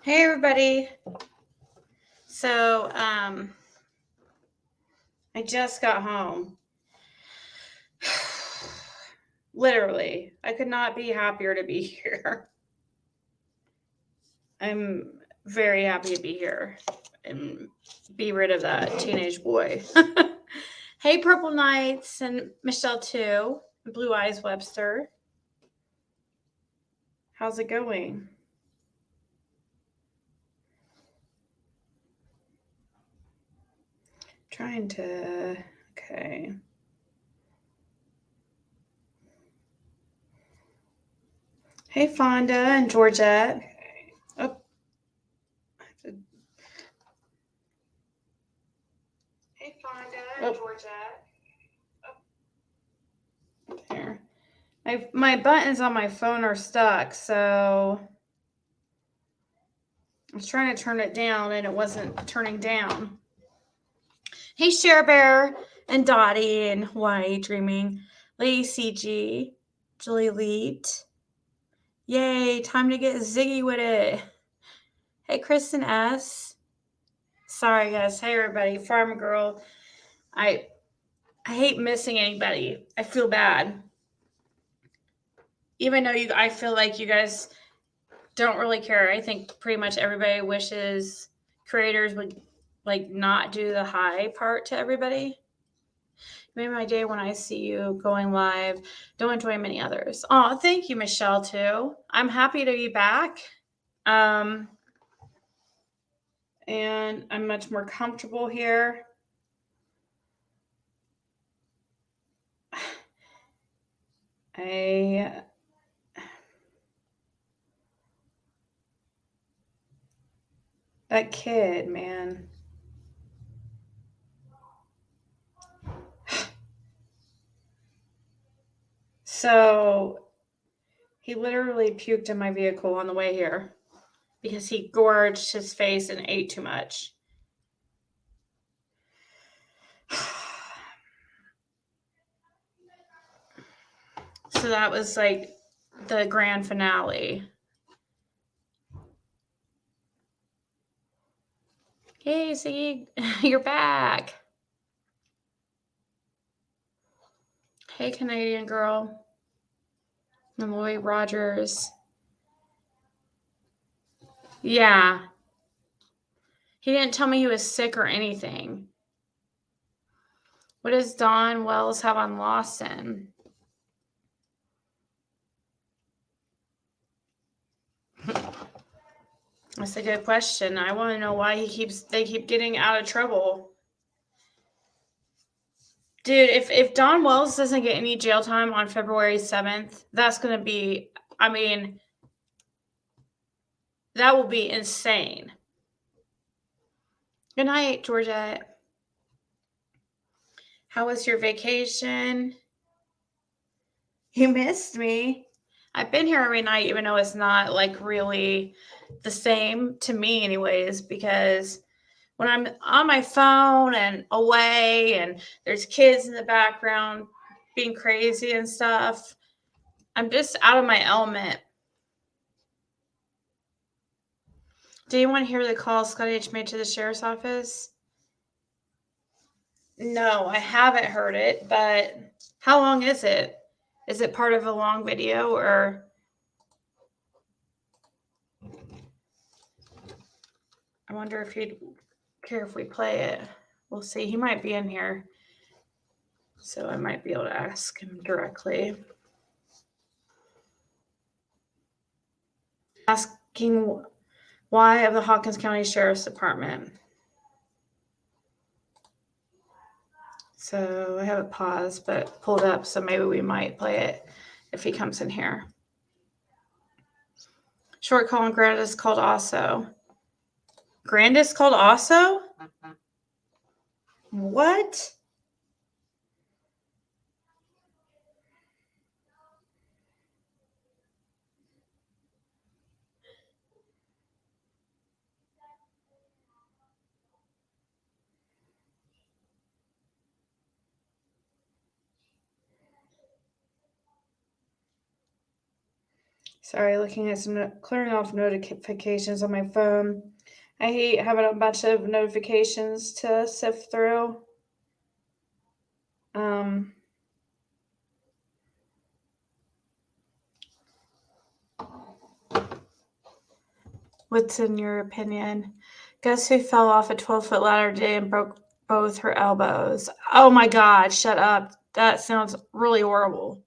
Hey everybody. So, I just got home. Literally, I could not be happier to be here. I'm very happy to be here and be rid of that teenage boy. Hey, Purple Knights and Michelle too. Blue Eyes Webster. How's it going? Trying to. Okay. Hey, Fonda and Georgette. Oh. Hey, Fonda and Georgette. Oh. There. My buttons on my phone are stuck, so I was trying to turn it down and it wasn't turning down. Hey, Share Bear and Dottie and Hawaii Dreaming, Lady CG, Julie Leet. Yay, time to get Ziggy with it. Hey, Kristen S. Sorry, guys. Hey, everybody. Farm Girl. I hate missing anybody. I feel bad. Even though I feel like you guys don't really care. I think pretty much everybody wishes creators would not do the hi part to everybody. Made my day when I see you going live. Don't enjoy many others. Oh, thank you, Michelle, too. I'm happy to be back. And I'm much more comfortable here. That kid, man. So he literally puked in my vehicle on the way here because he gorged his face and ate too much. So that was like the grand finale. Hey, Ziggy, you're back. Hey, Canadian girl. And Lloyd Rogers. Yeah. He didn't tell me he was sick or anything. What does Don Wells have on Lawson? That's a good question. I want to know why they keep getting out of trouble. Dude, if Don Wells doesn't get any jail time on February 7th, that's going to be, I mean, that will be insane. Good night, Georgette. How was your vacation? You missed me. I've been here every night, even though it's not like really the same to me anyways, because when I'm on my phone and away and there's kids in the background being crazy and stuff, I'm just out of my element. Do you want to hear the call Scotty H made to the sheriff's office? No, I haven't heard it, but how long is it? Is it part of a long video or? I wonder if he'd care if we play it. We'll see. He might be in here, so I might be able to ask him directly. Asking why of the Hawkins County Sheriff's Department. So I have it paused, but pulled up, so maybe we might play it if he comes in here. Short call and Grandis called also. Grandis called also? What? Sorry, looking at clearing off notifications on my phone. I hate having a bunch of notifications to sift through. What's in your opinion? Guess who fell off a 12-foot ladder today and broke both her elbows? Oh my God, shut up. That sounds really horrible.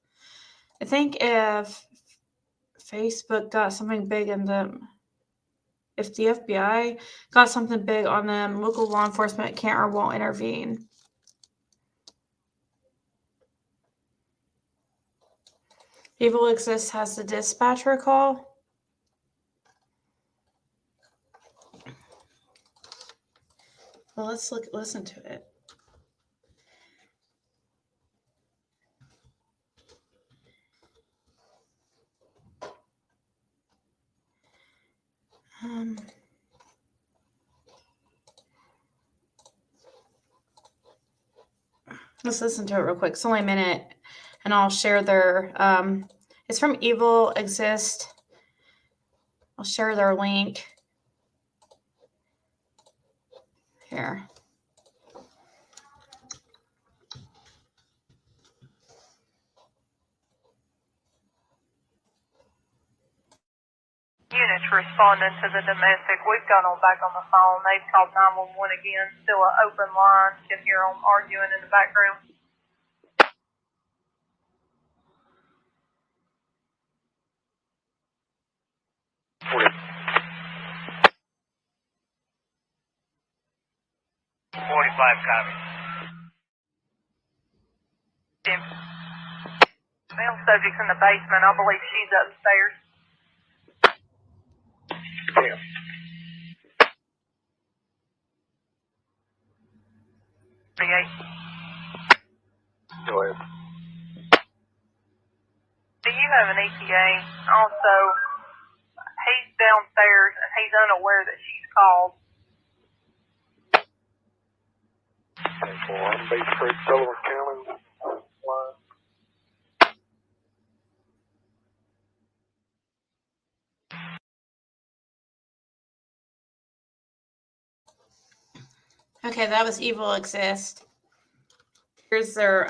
I think if Facebook got something big in them, if the FBI got something big on them, local law enforcement can't or won't intervene. Evil Exists has the dispatcher call. Well, let's listen to it. Let's listen to it real quick. It's only a minute, and I'll share their. It's from Evil Exist. I'll share their link here. Units responding to the domestic. We've got them back on the phone. They've called 911 again. Still an open line. Can hear them arguing in the background. Copy. Male subject's in the basement. I believe she's upstairs. Yeah. Go ahead. Do you have an ETA? Also, he's downstairs and he's unaware that she's called. Beach Creek, Sullivan County line. Okay, that was Evil Exist. Here's their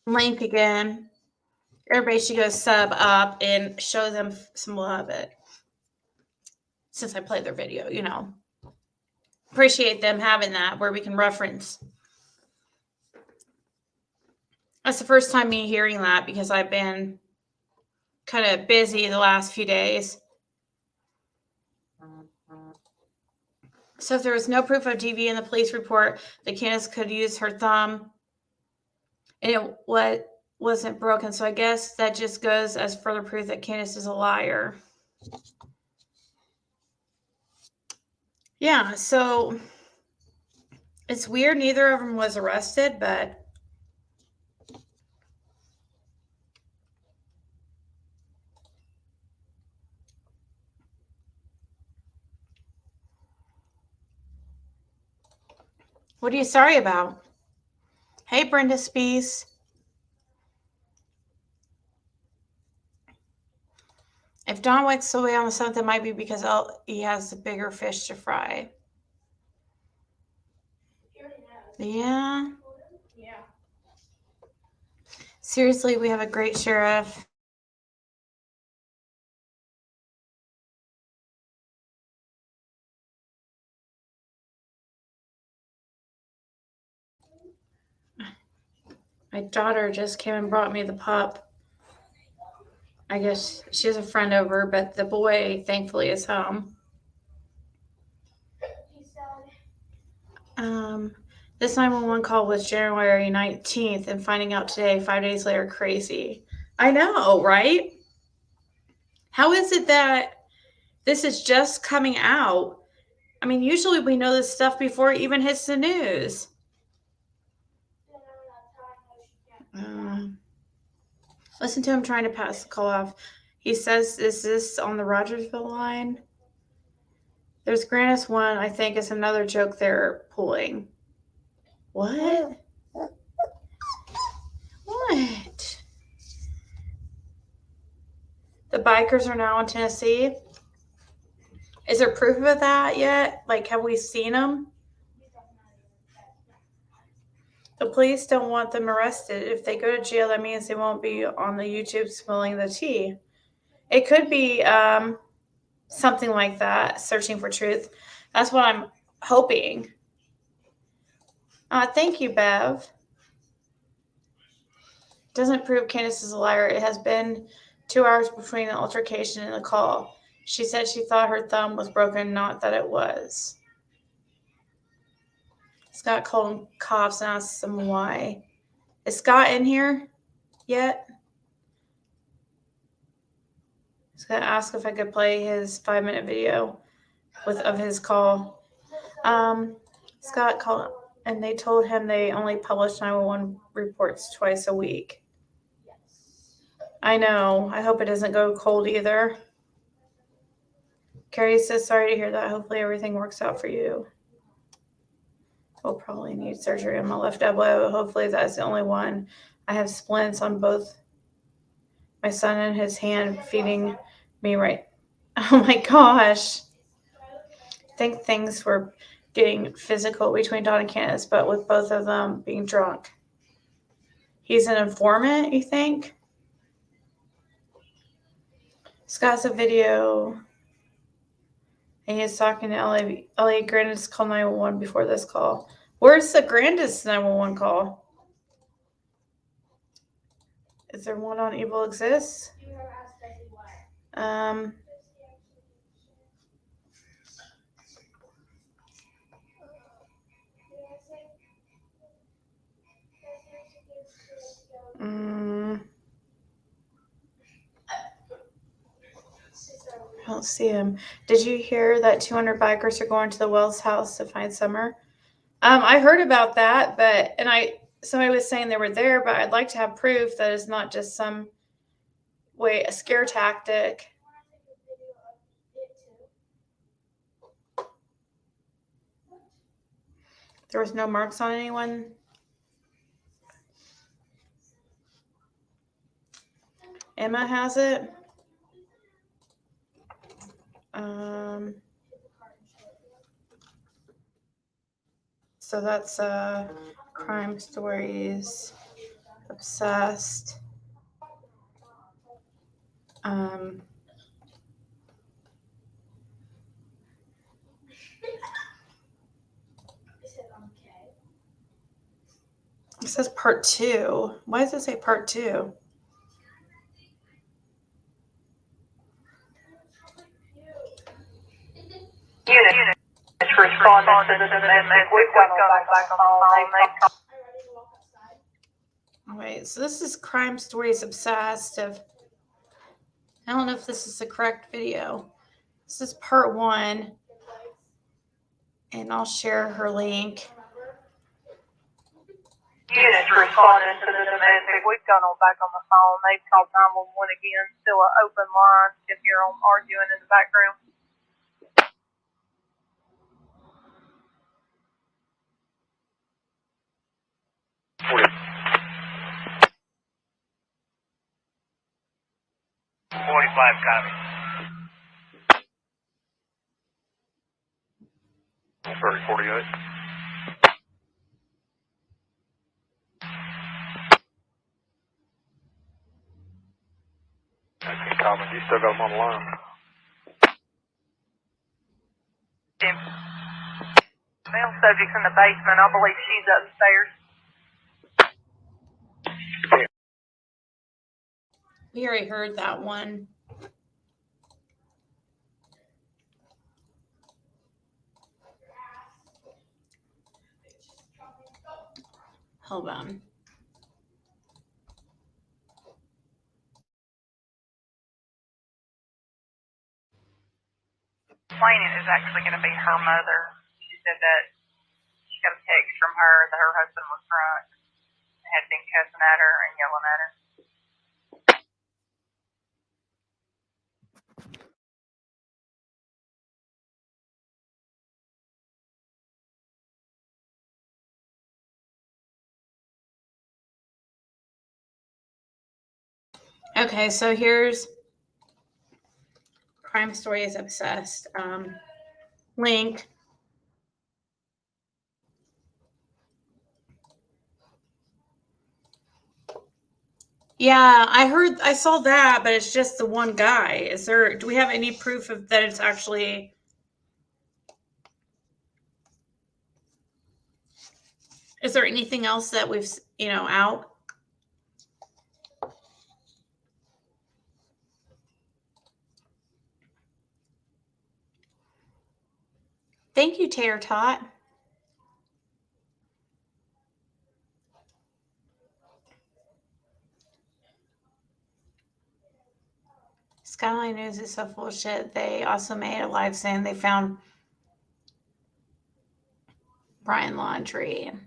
link again. Everybody should go sub up and show them some love. Since I played their video, appreciate them having that where we can reference. That's the first time me hearing that because I've been kind of busy the last few days. So if there was no proof of DV in the police report, the Candace could use her thumb and it wasn't broken. So I guess that just goes as further proof that Candace is a liar. Yeah, so it's weird. Neither of them was arrested, but what are you sorry about? Hey, Brenda Spees. If Don wakes away on the 7th, it might be because he has the bigger fish to fry. Yeah. Yeah. Seriously, we have a great sheriff. My daughter just came and brought me the pup. I guess she has a friend over, but the boy, thankfully, is home. This 911 call was January 19th, and finding out today, 5 days later, crazy. I know, right? How is it that this is just coming out? I mean, usually we know this stuff before it even hits the news. Listen to him trying to pass the call off. He says, is this on the Rogersville line? There's Grannis one, I think, is another joke they're pulling. What? What? The bikers are now in Tennessee. Is there proof of that yet? Like, have we seen them? The police don't want them arrested. If they go to jail, that means they won't be on the YouTube spilling the tea. It could be something like that, searching for truth. That's what I'm hoping. Thank you, Bev. Doesn't prove Candace is a liar. It has been 2 hours between the altercation and the call. She said she thought her thumb was broken, not that it was. Scott called cops and asked them why. Is Scott in here yet? Scott asked if I could play his 5-minute video of his call. Scott called and they told him they only publish 911 reports twice a week. I know. I hope it doesn't go cold either. Carrie says, sorry to hear that. Hopefully everything works out for you. I'll probably need surgery on my left elbow. Hopefully that's the only one. I have splints on both my son and his hand feeding me right. Oh my gosh. I think things were getting physical between Don and Candace, but with both of them being drunk. He's an informant, you think? Scott's a video. And he's talking to Elliot Grandis called 911 before this call. Where's the Grandis 911 call? Is there one on Evil Exists? I don't see him. Did you hear that 200 bikers are going to the Wells house to find Summer? I heard about that, but somebody was saying they were there, but I'd like to have proof that it's not just some way a scare tactic. There was no marks on anyone. Emma has it. So that's crime stories, obsessed. It says part 2. Why does it say part 2? Unit responded to the domestic. We've got them back on the phone. Wait, so this is crime stories obsessed of. I don't know if this is the correct video. This is part 1. And I'll share her link. Unit responded to the domestic. We've got them back on the phone. They've called 911 again. Still an open line. Can hear them arguing in the background. Copy. 3048. Okay, comment. You still got them on the line? Male subject's in the basement. I believe she's upstairs. We already heard that one. Hold on. Plaintiff is actually going to be her mother. She said that she got a text from her that her husband was drunk and had been cussing at her and yelling at her. Okay, so here's Crime Stories Obsessed. Link. Yeah, I saw that, but it's just the one guy. Do we have any proof of that it's actually? Is there anything else that we've, out? Thank you, Tater Tot. Skyline News is so full of shit. They also made a live saying they found Brian Laundrie.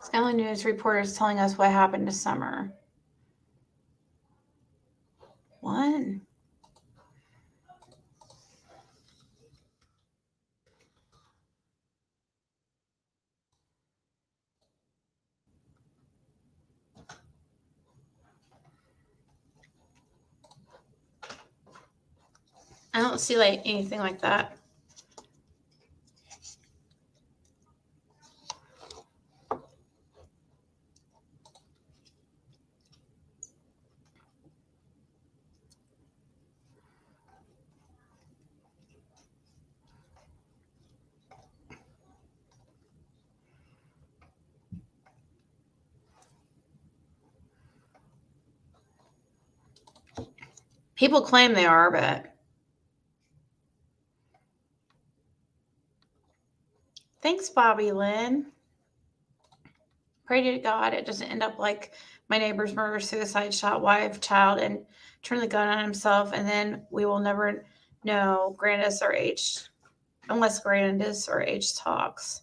Skyline News reporters telling us what happened this summer. What? I don't see anything like that. People claim they are, but thanks, Bobby Lynn. Pray to God it doesn't end up like my neighbor's murder, suicide, shot wife, child, and turn the gun on himself, and then we will never know Grandis or H, unless Grandis or H talks.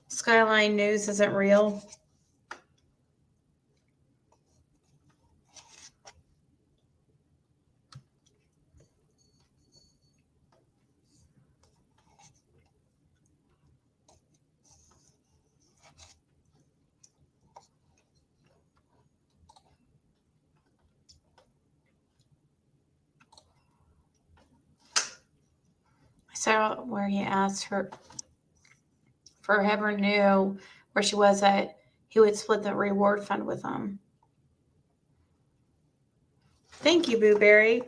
Skyline News isn't real. I saw where he asked her for whoever knew where she was at, he would split the reward fund with them. Thank you, Boo Berry.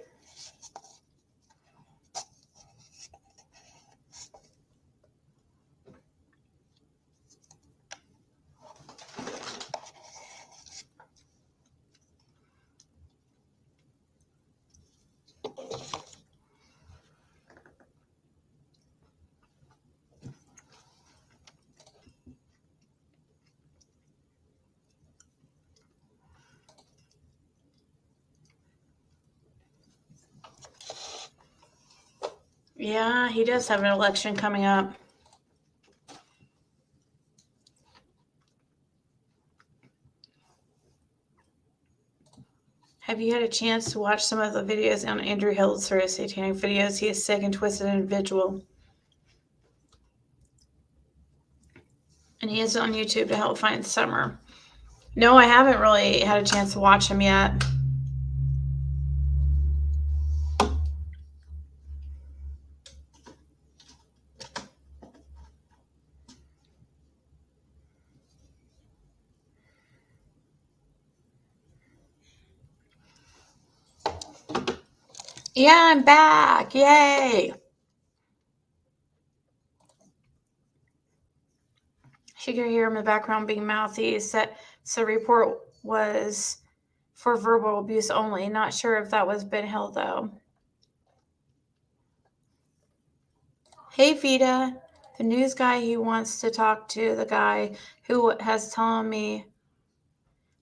Yeah, he does have an election coming up. Have you had a chance to watch some of the videos on Andrew Hill's satanic videos? He is sick and twisted individual. And he is on YouTube to help find Summer. No, I haven't really had a chance to watch him yet. Yeah, I'm back. Yay. She could hear him in the background being mouthy. So report was for verbal abuse only. Not sure if that was Ben Hill, though. Hey, Vita. The news guy, he wants to talk to the guy who has telling me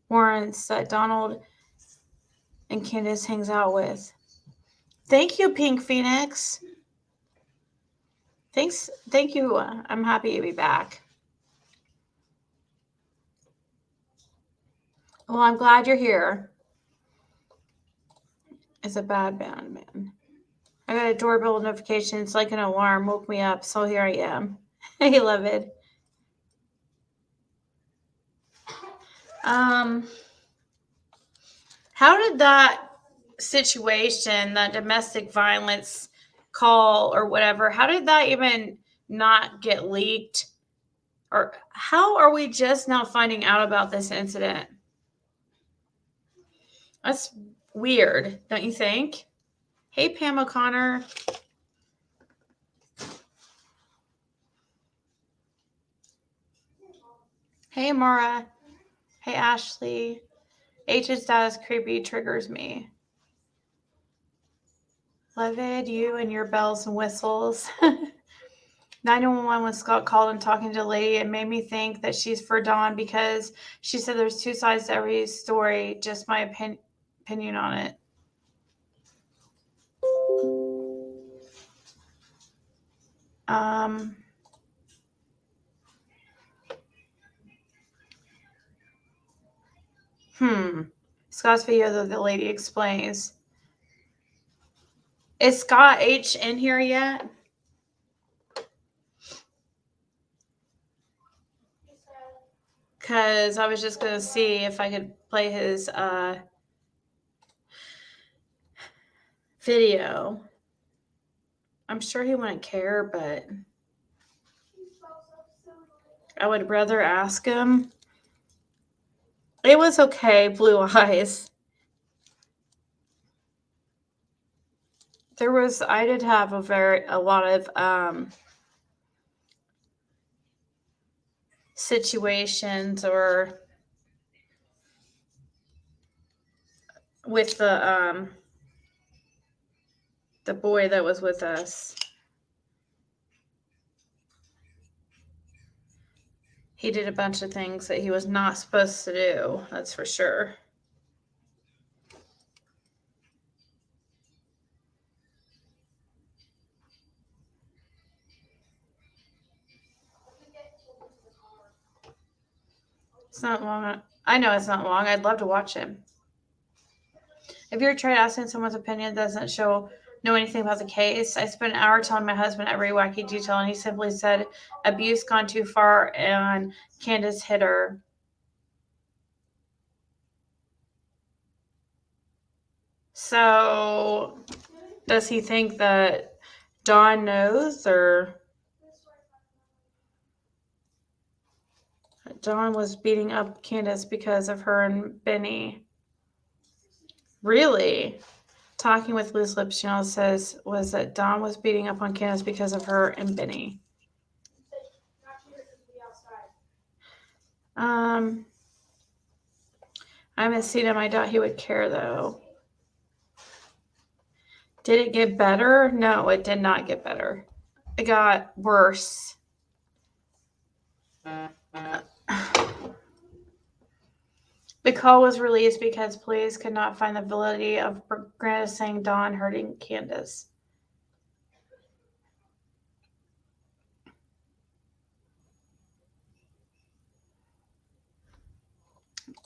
warrants that Donald and Candace hangs out with. Thank you, Pink Phoenix. Thanks. Thank you. I'm happy to be back. Well, I'm glad you're here. It's a bad man. I got a doorbell notification. It's like an alarm. Woke me up. So here I am. Hey, love it. How did that situation, that domestic violence call or whatever, how did that even not get leaked? Or how are we just now finding out about this incident? That's weird, don't you think? Hey, Pam O'Connor. Hey, Mara. Hey, Ashley. H's dad is creepy, triggers me. Livid, you and your bells and whistles. 911 when Scott called and talking to the lady, it made me think that she's for Dawn because she said there's two sides to every story. Just my opinion on it. Scott's video that the lady explains. Is Scott H in here yet? Because I was just going to see if I could play his video. I'm sure he wouldn't care, but I would rather ask him. It was okay, blue eyes. I did have a lot of situations or with the boy that was with us. He did a bunch of things that he was not supposed to do, that's for sure. It's not long. I know it's not long. I'd love to watch him. If you're trying asking someone's opinion that doesn't know anything about the case, I spent an hour telling my husband every wacky detail, and he simply said, abuse gone too far, and Candace hit her. So, does he think that Dawn knows, or Dawn was beating up Candace because of her and Benny? Really? Talking with Loose Lips Channel says was that Dawn was beating up on Candace because of her and Benny. I haven't seen him. I doubt he would care, though. Did it get better? No, it did not get better. It got worse. The call was released because police could not find the validity of Granda saying Dawn hurting Candace.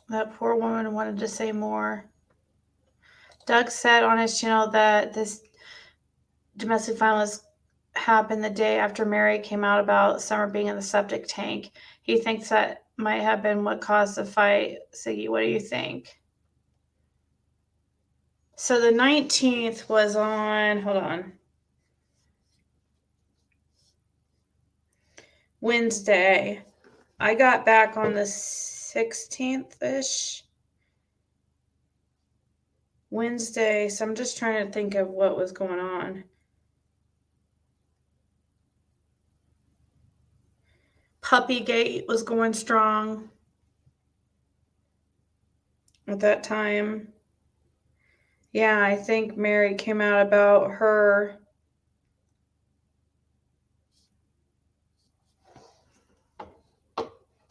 That poor woman wanted to say more. Doug said on his channel that this domestic violence happened the day after Mary came out about Summer being in the septic tank. He thinks that might have been what caused the fight. Ziggy, what do you think? So the 19th was on, hold on, Wednesday. I got back on the 16th-ish. Wednesday, so I'm just trying to think of what was going on. Puppygate was going strong at that time. Yeah, I think Mary came out about her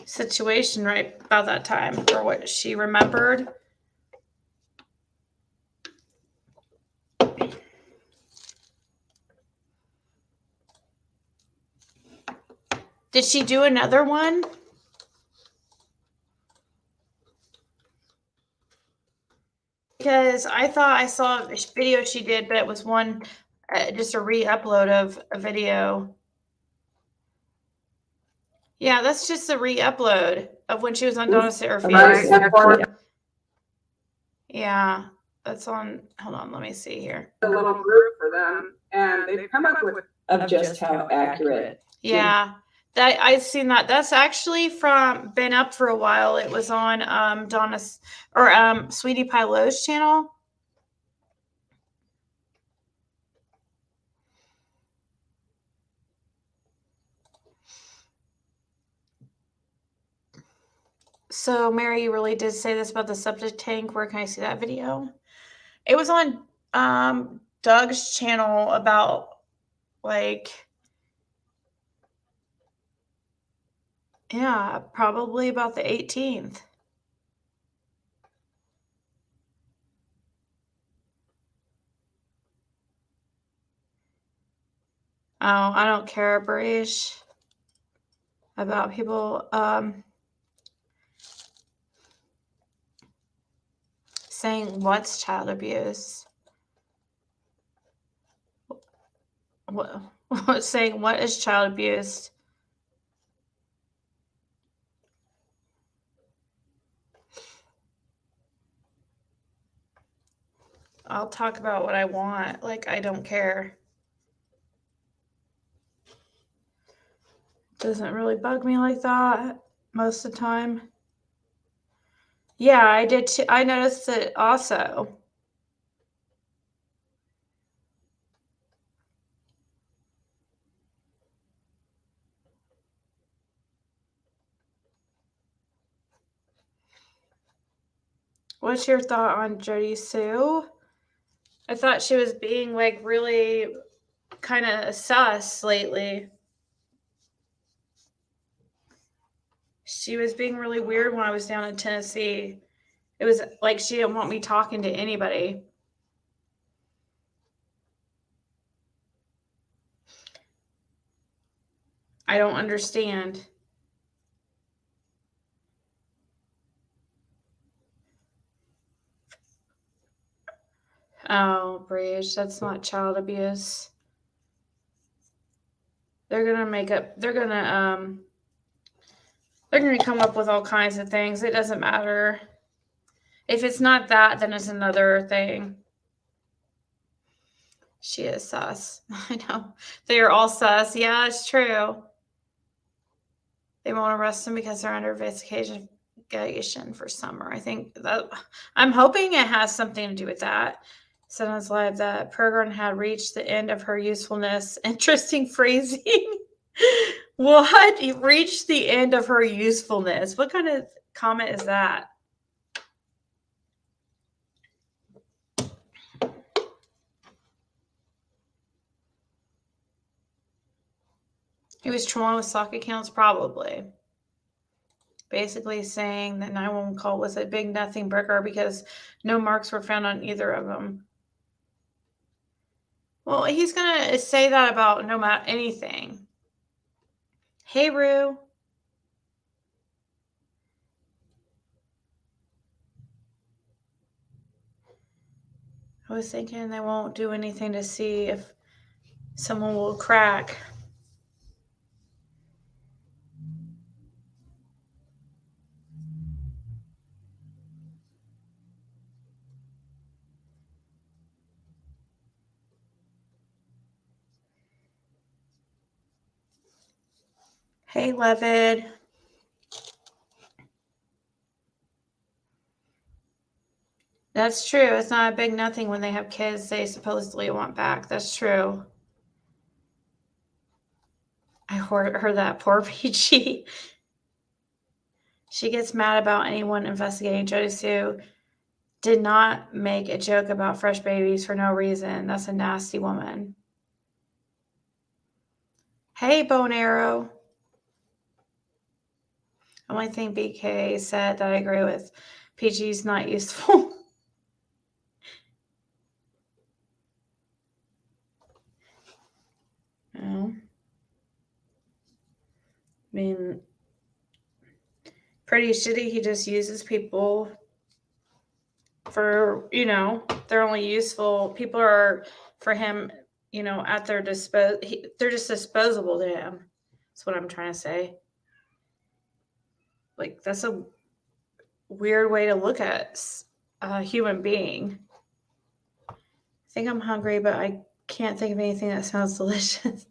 situation right about that time, or what she remembered. Did she do another one? Because I thought I saw a video she did, but it was one, just a re-upload of a video. Yeah, that's just a re-upload. of when she was on Don't Sit Her Right, Face. and for Yeah, that's on. Hold on, let me see here. a little group for them, and they've come up with of just how accurate. Yeah, that I've seen that. That's actually from been up for a while. It was on Donna's or Sweetie Pie Lowe's channel. So Mary, you really did say this about the septic tank. Where can I see that video? It was on Doug's channel about like yeah, probably about the 18th. Oh, I don't care, Barish, about people saying what's child abuse. What saying what is child abuse? I'll talk about what I want. Like, I don't care. Doesn't really bug me like that most of the time. Yeah, I did too. I noticed it also. What's your thought on Jody Sue? I thought she was being like really kind of sus lately. She was being really weird when I was down in Tennessee. It was like she didn't want me talking to anybody. I don't understand. Oh, Bridge, that's not child abuse. They're gonna come up with all kinds of things. It doesn't matter. If it's not that, then it's another thing. She is sus. I know. They are all sus. Yeah, it's true. They won't arrest them because they're under investigation for summer. I think that I'm hoping it has something to do with that. Sounds like the program had reached the end of her usefulness. Interesting phrasing. What? It reached the end of her usefulness. What kind of comment is that? He was trolling with sock accounts, probably. Basically saying that 911 call was a big nothing burger because no marks were found on either of them. Well, he's going to say that about no matter anything. Hey, Rue. I was thinking they won't do anything to see if someone will crack. Hey, Levid. That's true. It's not a big nothing when they have kids they supposedly want back. That's true. I heard that. Poor Peachy. She gets mad about anyone investigating Jody Sue. Did not make a joke about fresh babies for no reason. That's a nasty woman. Hey, Bone Arrow. Only thing BK said that I agree with. PG's not useful. No. I mean, pretty shitty. He just uses people for, they're only useful. People are, for him, at their disposal. They're just disposable to him. That's what I'm trying to say. Like, that's a weird way to look at a human being. I think I'm hungry, but I can't think of anything that sounds delicious.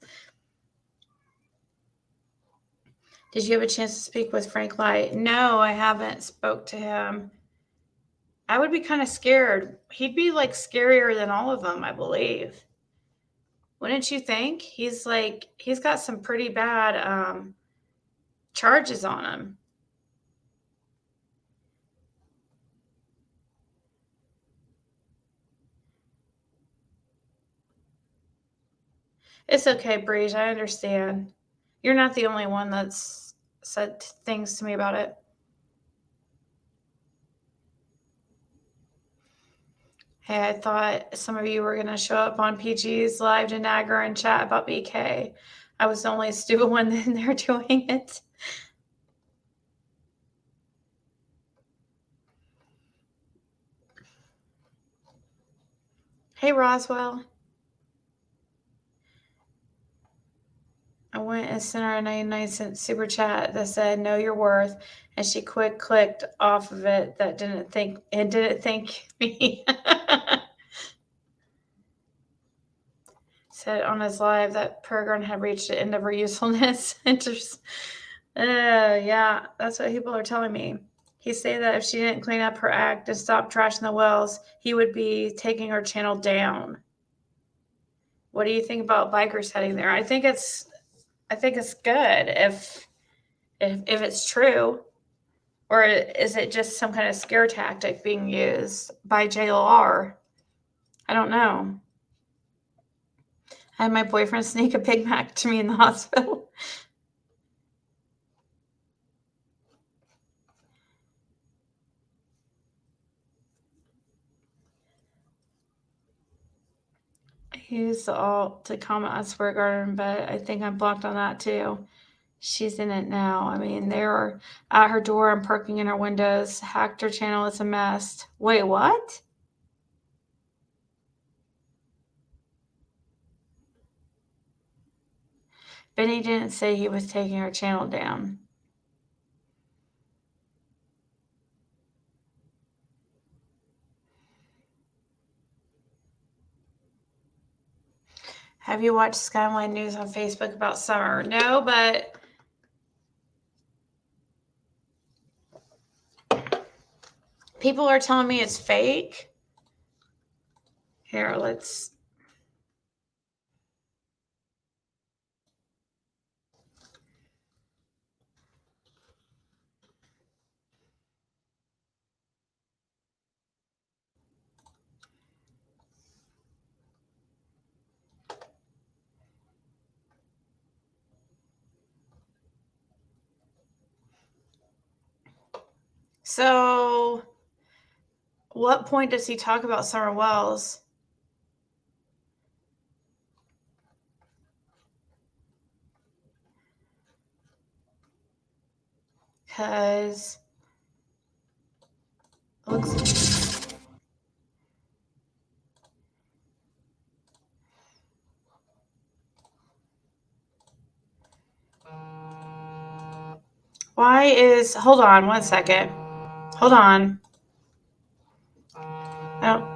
Did you have a chance to speak with Frank Light? No, I haven't spoke to him. I would be kind of scared. He'd be like scarier than all of them, I believe. Wouldn't you think? He's got some pretty bad charges on him. It's okay, Breeze. I understand. You're not the only one that's said things to me about it. Hey, I thought some of you were going to show up on PG's live to nagger and chat about BK. I was the only stupid one in there doing it. Hey, Roswell. I went and sent her a 99-cent super chat that said, "Know your worth," and she clicked off of it. That didn't thank me. Said on his live that Peregrine had reached the end of her usefulness. Yeah, that's what people are telling me. He said that if she didn't clean up her act and stop trashing the wells, he would be taking her channel down. What do you think about bikers heading there? I think it's good if it's true, or is it just some kind of scare tactic being used by JLR? I don't know. I had my boyfriend sneak a Big Mac to me in the hospital. I used the alt to comment on Square Garden, but I think I'm blocked on that too. She's in it now. I mean, they were at her door and parking in her windows. Hacked her channel. It's a mess. Wait, what? Benny didn't say he was taking her channel down. Have you watched Skyline News on Facebook about Summer? No, but people are telling me it's fake. Here, let's... So, what point does he talk about Summer Wells? Because looks... Why is... Hold on 1 second. Hold on. Oh.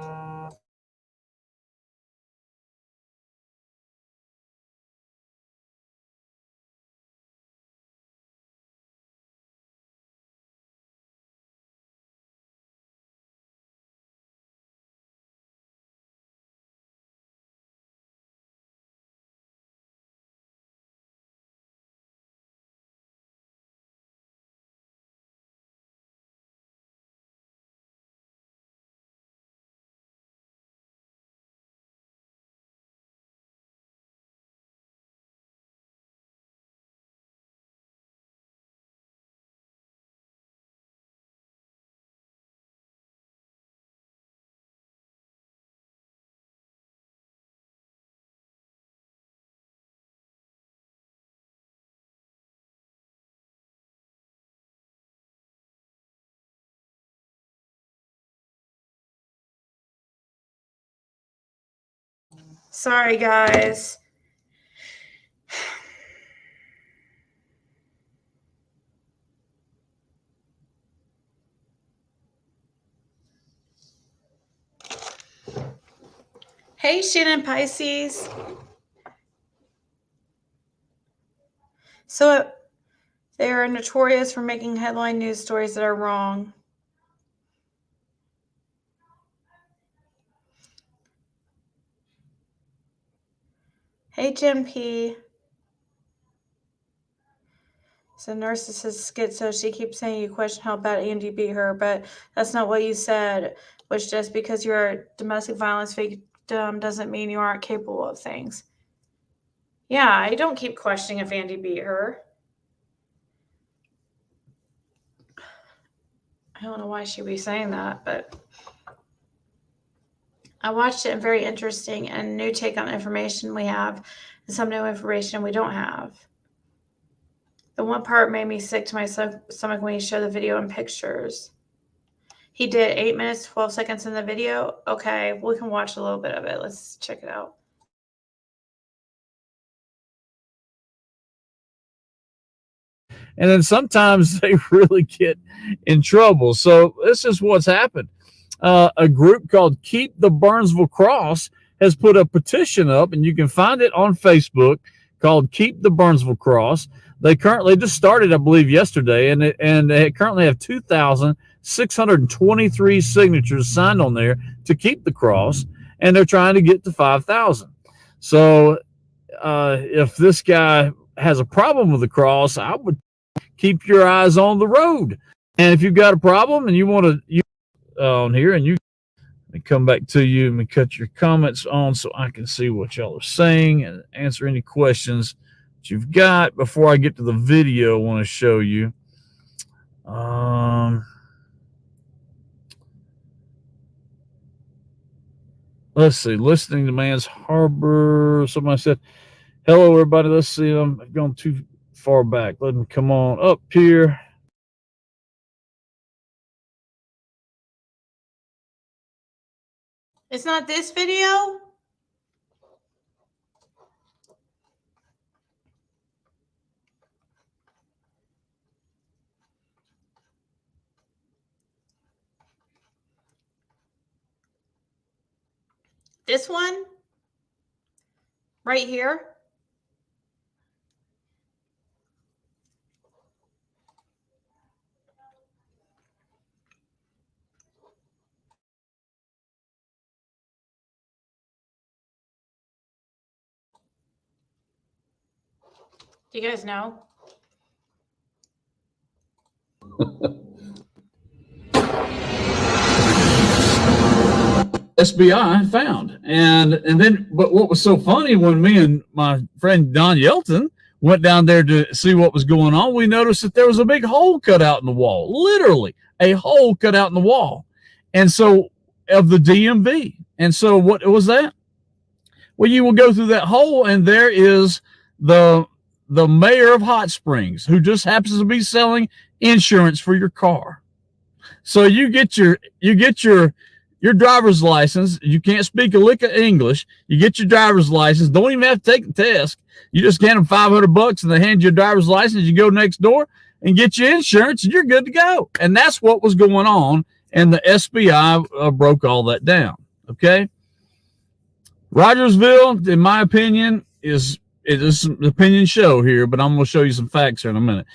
Sorry, guys. Hey, Shannon Pisces. So they are notorious for making headline news stories that are wrong. Hey, Jim P. So narcissist schizo. She keeps saying you question how bad Andy beat her, but that's not what you said. Which just because you're a domestic violence victim doesn't mean you aren't capable of things. Yeah, I don't keep questioning if Andy beat her. I don't know why she'd be saying that, but I watched it and very interesting and new take on information we have and some new information we don't have. The one part made me sick to my stomach when he showed the video and pictures. He did 8 minutes, 12 seconds in the video. Okay, we can watch a little bit of it. Let's check it out. And then sometimes they really get in trouble. So this is what's happened. A group called Keep the Burnsville Cross has put a petition up, and you can find it on Facebook, called Keep the Burnsville Cross. They currently just started, I believe, yesterday, and they currently have 2,623 signatures signed on there to keep the cross, and they're trying to get to 5,000. So if this guy has a problem with the cross, I would keep your eyes on the road. And if you've got a problem and you want to on here, and you let me come back to you and cut your comments on so I can see what y'all are saying and answer any questions that you've got before I get to the video I want to show you. Let's see. Listening to Man's Harbor. Somebody said, hello, everybody. Let's see. I've gone too far back. Let me come on up here. It's not this video? This one? Right here? Do you guys know? SBI found. And then, but what was so funny, when me and my friend Don Yelton went down there to see what was going on, we noticed that there was a big hole cut out in the wall, literally a hole cut out in the wall. And so, of the DMV. And so what was that? Well, you will go through that hole, and there is the mayor of Hot Springs, who just happens to be selling insurance for your car. So you get your driver's license. You can't speak a lick of English. You get your driver's license. Don't even have to take the test. You just hand them $500 and they hand you a driver's license. You go next door and get your insurance, and you're good to go. And that's what was going on. And the SBI broke all that down. Okay. Rogersville, in my opinion, it is an opinion show here, but I'm going to show you some facts here in a minute.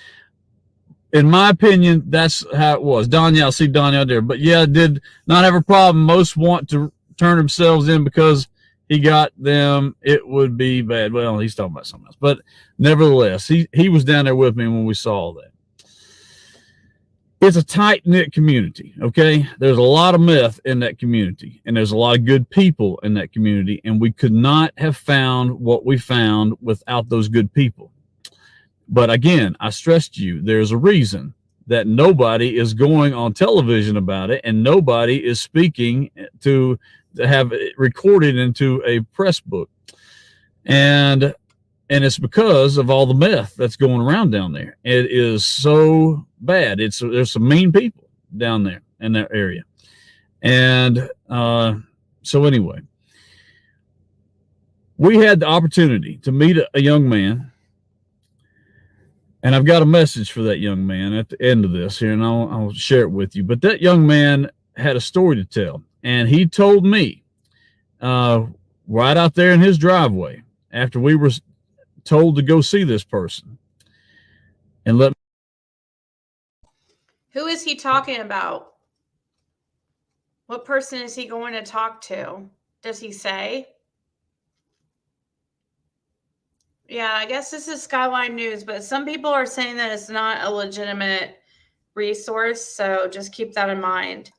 In my opinion, that's how it was. Danielle, see Danielle there. But yeah, did not have a problem. Most want to turn themselves in because he got them. It would be bad. Well, he's talking about something else. But nevertheless, he was down there with me when we saw that. It's a tight-knit community, okay? There's a lot of meth in that community, and there's a lot of good people in that community, and we could not have found what we found without those good people. But again, I stressed to you, there's a reason that nobody is going on television about it, and nobody is speaking to have it recorded into a press book. And it's because of all the meth that's going around down there. It is so bad. There's some mean people down there in that area. And so anyway, we had the opportunity to meet a young man. And I've got a message for that young man at the end of this here, and I'll share it with you. But that young man had a story to tell. And he told me right out there in his driveway after we were told to go see this person. And Who is he talking about? What person is he going to talk to? Does he say? Yeah, I guess this is Skyline News, but some people are saying that it's not a legitimate resource, so just keep that in mind.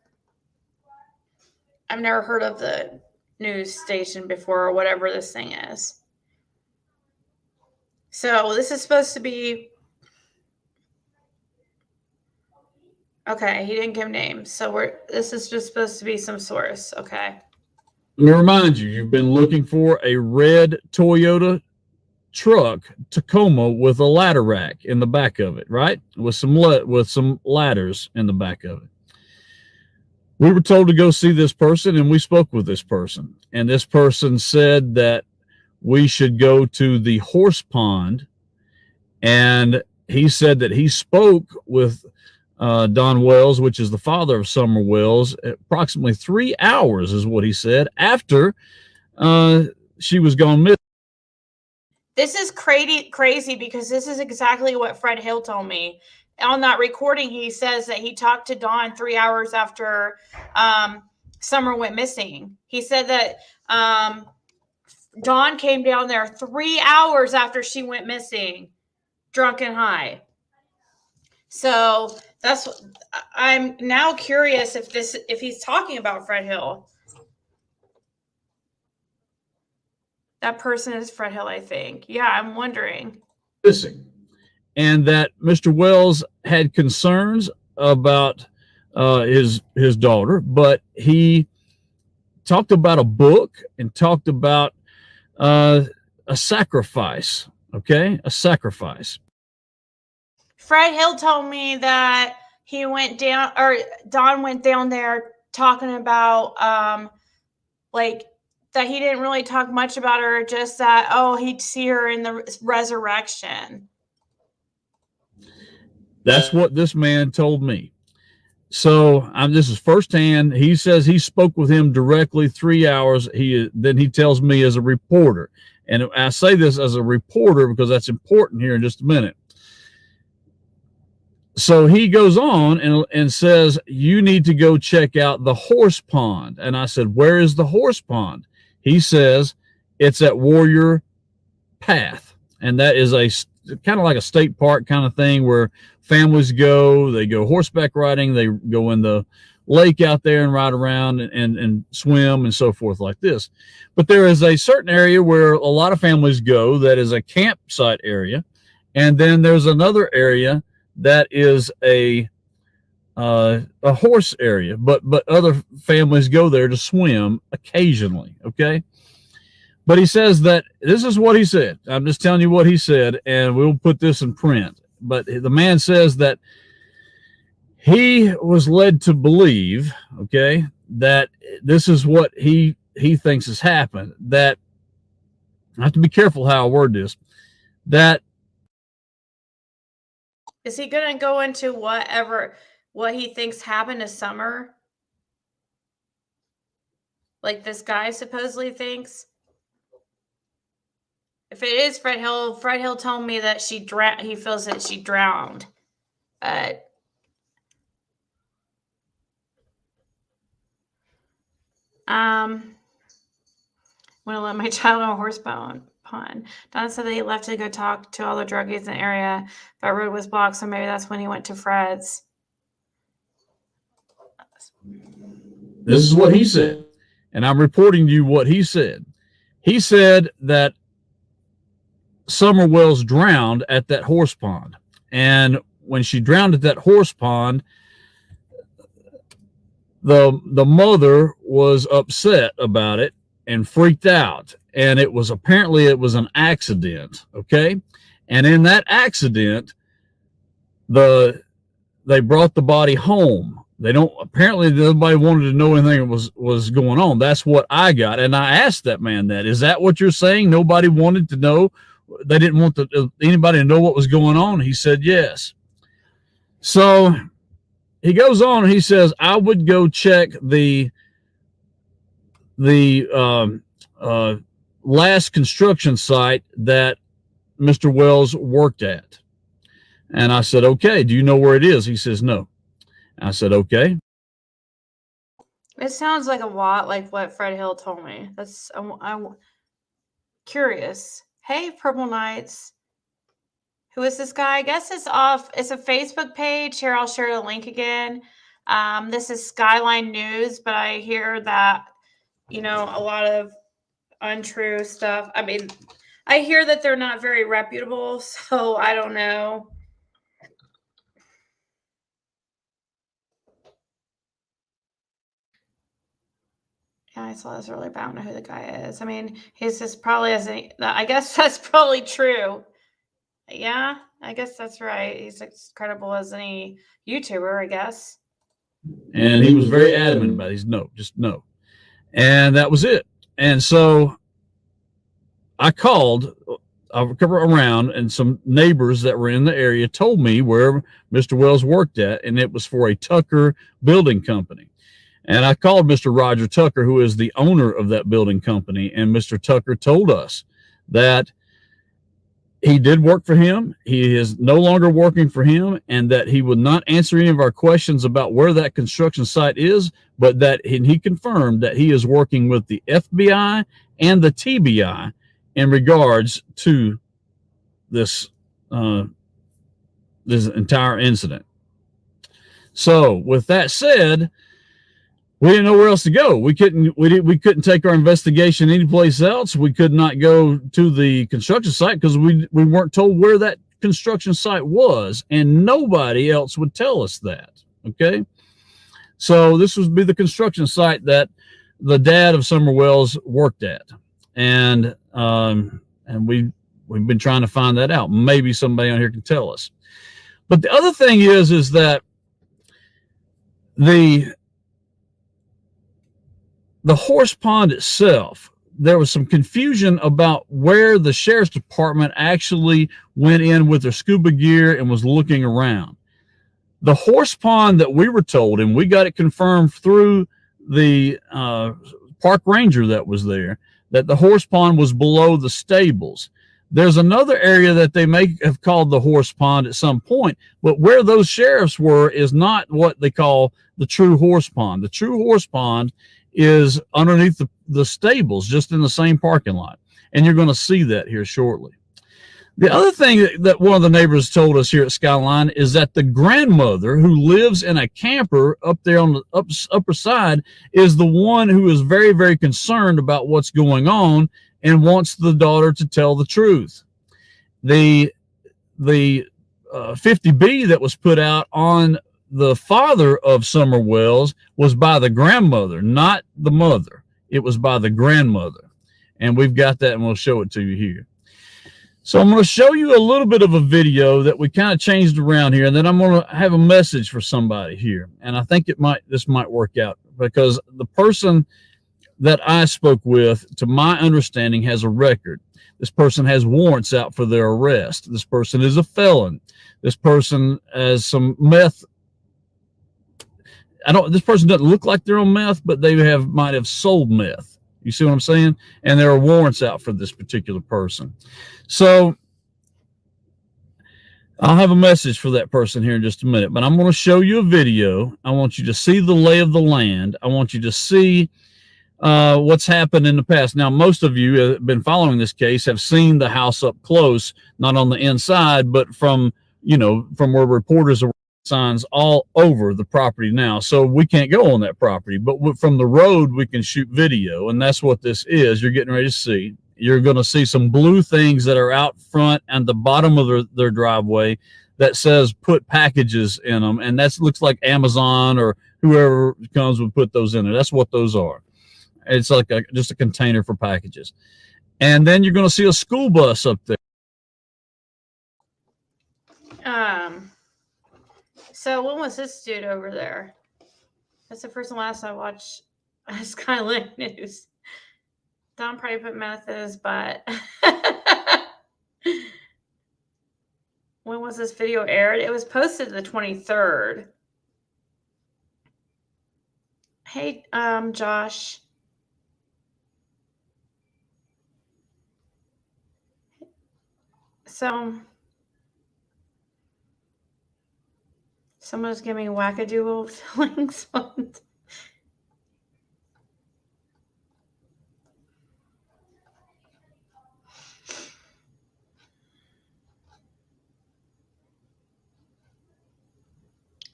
I've never heard of the news station before or whatever this thing is. So this is supposed to be... Okay, he didn't give names, so this is just supposed to be some source. Okay. let me remind you, you've been looking for a red Toyota truck Tacoma with a ladder rack in the back of it, right? With some ladders in the back of it. We were told to go see this person, and we spoke with this person. And this person said that we should go to the horse pond. And he said that he spoke with Don Wells, which is the father of Summer Wells, approximately 3 hours is what he said, after she was gone missing. This is crazy because this is exactly what Fred Hill told me. On that recording, he says that he talked to Dawn 3 hours after Summer went missing. He said that Dawn came down there 3 hours after she went missing, drunk and high. So I'm now curious if he's talking about Fred Hill. That person is Fred Hill, I think. Yeah, I'm wondering. Missing. And that Mr. Wells had concerns about his daughter, but he talked about a book and talked about a sacrifice. Okay, a sacrifice. Fred Hill told me that he went down, or Don went down there talking about like that he didn't really talk much about her, just that he'd see her in the resurrection. That's what this man told me. So this is firsthand. He says he spoke with him directly 3 hours. Then he tells me as a reporter, and I say this as a reporter because that's important here in just a minute. So he goes on and says, you need to go check out the horse pond. And I said, where is the horse pond? He says it's at Warrior Path, and that is a kind of like a state park kind of thing where families go. They go horseback riding. They go in the lake out there and ride around and swim and so forth like this. But there is a certain area where a lot of families go that is a campsite area, and then there's another area that is a horse area, but other families go there to swim occasionally. Okay. But he says that this is what he said. I'm just telling you what he said, and we'll put this in print. But the man says that he was led to believe, okay, that this is what he thinks has happened. That I have to be careful how I word this. That is he going to go into what he thinks happened to Summer? Like this guy supposedly thinks? If it is Fred Hill told me that he feels that she drowned. But I'm gonna let my child on a horse pond. Don said that he left to go talk to all the druggies in the area. That road was blocked, so maybe that's when he went to Fred's. This is what he said, and I'm reporting to you what he said. He said that Summer Wells drowned at that horse pond, and when she drowned at that horse pond, the mother was upset about it and freaked out, and it was an accident. Okay, and in that accident, they brought the body home. Apparently nobody wanted to know anything was going on. That's what I got, and I asked that man that. Is that what you're saying? Nobody wanted to know. They didn't want anybody to know what was going on. He said yes. So he goes on and he says, I would go check the last construction site that Mr. Wells worked at. And I said, okay, do you know where it is? He says, no. I said, okay. It sounds like a lot like what Fred Hill told me. That's I'm curious. Hey, Purple Knights. Who is this guy? I guess it's a Facebook page. Here, I'll share the link again. This is Skyline News, but I hear that, a lot of untrue stuff. I mean, I hear that they're not very reputable, so I don't know. Yeah, I saw this earlier, but I don't know who the guy is. I mean, he's just probably I guess that's probably true. Yeah, I guess that's right. He's as credible as any YouTuber, I guess. And he was very adamant about it. He's no, just no. And that was it. And so I called around, and some neighbors that were in the area told me where Mr. Wells worked at, and it was for a Tucker building company. And I called Mr. Roger Tucker, who is the owner of that building company, and Mr. Tucker told us that he did work for him. He is no longer working for him, and that he would not answer any of our questions about where that construction site is, but that he confirmed that he is working with the FBI and the TBI in regards to this this entire incident. So with that said, we didn't know where else to go. We couldn't take our investigation anyplace else. We could not go to the construction site because we weren't told where that construction site was, and nobody else would tell us that. Okay, so this would be the construction site that the dad of Summer Wells worked at, and we've been trying to find that out. Maybe somebody on here can tell us. But the other thing is that the horse pond itself, there was some confusion about where the sheriff's department actually went in with their scuba gear and was looking around. The horse pond that we were told, and we got it confirmed through the park ranger that was there, that the horse pond was below the stables. There's another area that they may have called the horse pond at some point, but where those sheriffs were is not what they call the true horse pond. The true horse pond is underneath the stables, just in the same parking lot. And you're going to see that here shortly. The other thing that one of the neighbors told us here at Skyline is that the grandmother who lives in a camper up there on the upper side is the one who is very, very concerned about what's going on and wants the daughter to tell the truth. The 50B that was put out on the father of Summer Wells was by the grandmother, not the mother. It was by the grandmother. And we've got that, and we'll show it to you here. So I'm going to show you a little bit of a video that we kind of changed around here, and then I'm going to have a message for somebody here. And I think this might work out, because the person that I spoke with, to my understanding, has a record. This person has warrants out for their arrest. This person is a felon. This person has some meth. This person doesn't look like they're on meth, but they might have sold meth. You see what I'm saying? And there are warrants out for this particular person. So I'll have a message for that person here in just a minute, but I'm going to show you a video. I want you to see the lay of the land. I want you to see what's happened in the past. Now, most of you have been following this case, have seen the house up close, not on the inside, but from where reporters are signs all over the property now. So we can't go on that property, but from the road, we can shoot video. And that's what this is. You're getting ready to see. You're going to see some blue things that are out front and the bottom of their driveway that says put packages in them. And that looks like Amazon or whoever comes would put those in there. That's what those are. It's like just a container for packages. And then you're going to see a school bus up there. So when was this dude over there? That's the first and last I watched Skyline News. Don probably put meth in his butt. When was this video aired? It was posted the 23rd. Hey, Josh. So someone's giving wackadoodle feelings.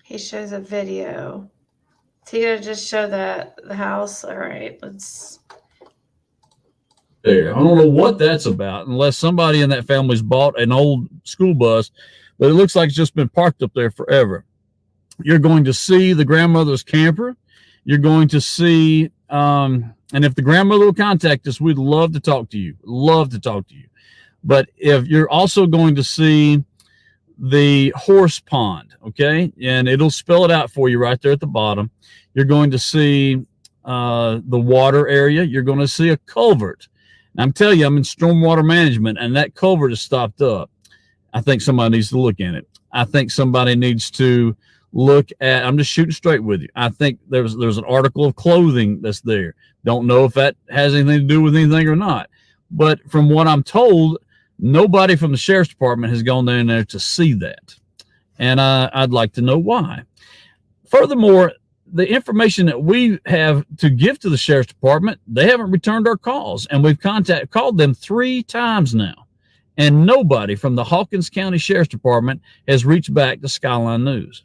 He shows a video. Is he gonna just show the house? All right, let's. There, I don't know what that's about, unless somebody in that family's bought an old school bus, but it looks like it's just been parked up there forever. You're going to see the grandmother's camper. You're going to see, and if the grandmother will contact us, we'd love to talk to you. Love to talk to you. But if you're also going to see the horse pond, okay, and it'll spell it out for you right there at the bottom. You're going to see the water area. You're going to see a culvert. And I'm telling you, I'm in stormwater management, and that culvert is stopped up. I think somebody needs to look at it. I think somebody needs to look at, I'm just shooting straight with you. I think there's an article of clothing that's there. Don't know if that has anything to do with anything or not. But from what I'm told, nobody from the sheriff's department has gone down there to see that. And I'd like to know why. Furthermore, the information that we have to give to the sheriff's department, they haven't returned our calls. And we've called them 3 times now. And nobody from the Hawkins County Sheriff's Department has reached back to Skyline News.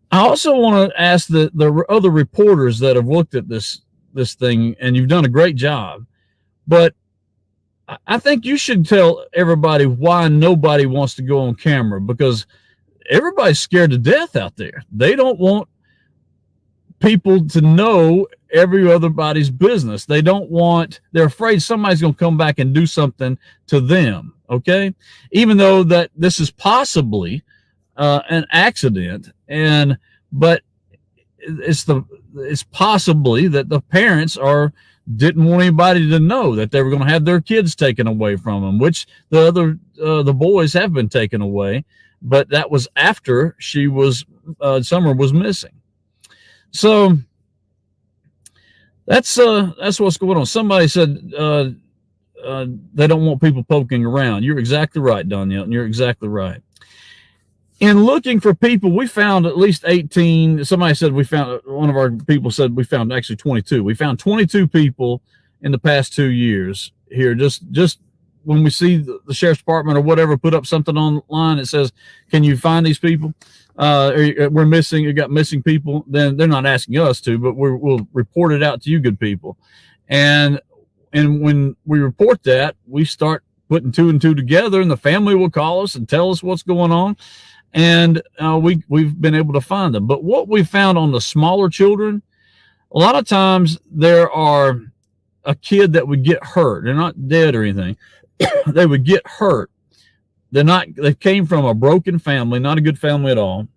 I also want to ask the other reporters that have looked at this thing, and you've done a great job, but I think you should tell everybody why nobody wants to go on camera, because everybody's scared to death out there. They don't want people to know everybody's business. They don't want, they're afraid somebody's going to come back and do something to them. Okay. Even though that this is possibly an accident, but it's possibly that the parents didn't want anybody to know that they were going to have their kids taken away from them, which the boys have been taken away, but that was after Summer was missing. So that's what's going on. Somebody said they don't want people poking around. You're exactly right, Danielle, and you're exactly right. In looking for people, we found at least 18. Somebody said one of our people said we found actually 22. We found 22 people in the past 2 years here. Just when we see the sheriff's department or whatever put up something online that says, can you find these people? We're missing, you got missing people, then they're not asking us to, but we'll report it out to you good people. And when we report that, we start putting 2 and 2 together, and the family will call us and tell us what's going on. And we've been able to find them. But what we found on the smaller children, a lot of times there are a kid that would get hurt. They're not dead or anything. They would get hurt. They came from a broken family, not a good family at all.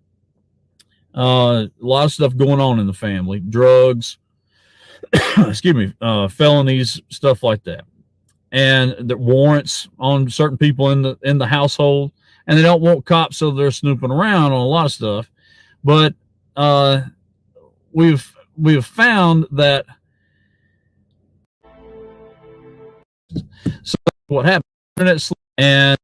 A lot of stuff going on in the family, drugs, excuse me, felonies, stuff like that. And the warrants on certain people in the household. And they don't want cops, so they're snooping around on a lot of stuff. But we've found that. So what happened? And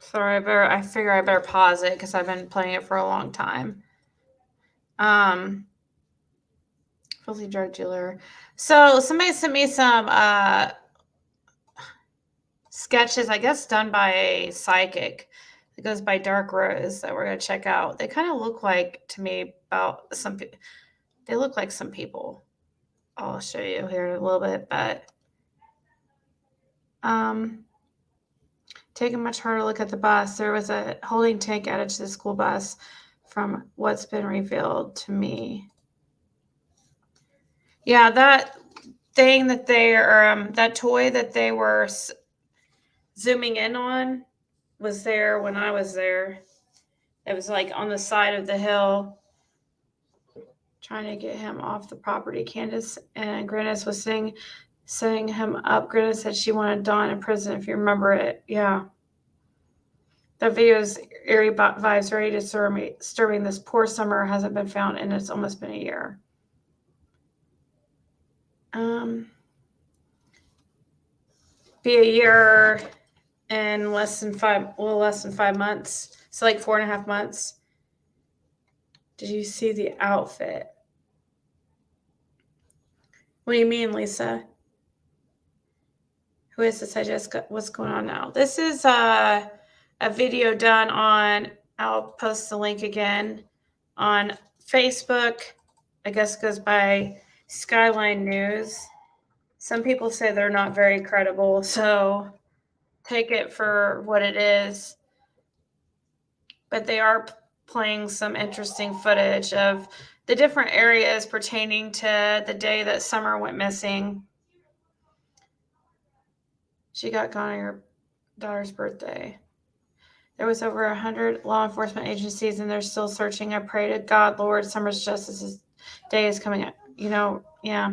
Sorry, I figure I better pause it because I've been playing it for a long time. Filthy drug dealer. So somebody sent me some sketches, I guess done by a psychic. It goes by Dark Rose that we're gonna check out. They kind of look like to me about some. They look like some people. I'll show you here in a little bit, but take a much harder look at the bus. There was a holding tank added to the school bus from what's been revealed to me. Yeah, that thing that they are, that toy that they were zooming in on was there when I was there. It was like on the side of the hill, trying to get him off the property. Candace and Grannis was setting him up. Grannis said she wanted Dawn in prison, if you remember it. Yeah. That video is eerie vibes, very disturbing. This poor summer hasn't been found, and it's almost been a year. Be a year in less than 5 months. So like 4.5 months. Did you see the outfit? What do you mean, Lisa? Who is this? I just got what's going on now. This is a video done on, I'll post the link again, on Facebook. I guess it goes by Skyline News. Some people say they're not very credible, so take it for what it is. But they are playing some interesting footage of the different areas pertaining to the day that Summer went missing. She got gone on your daughter's birthday. There was over 100 law enforcement agencies, and they're still searching. I pray to God, Lord, Summer's Justice Day is coming up. You know, yeah.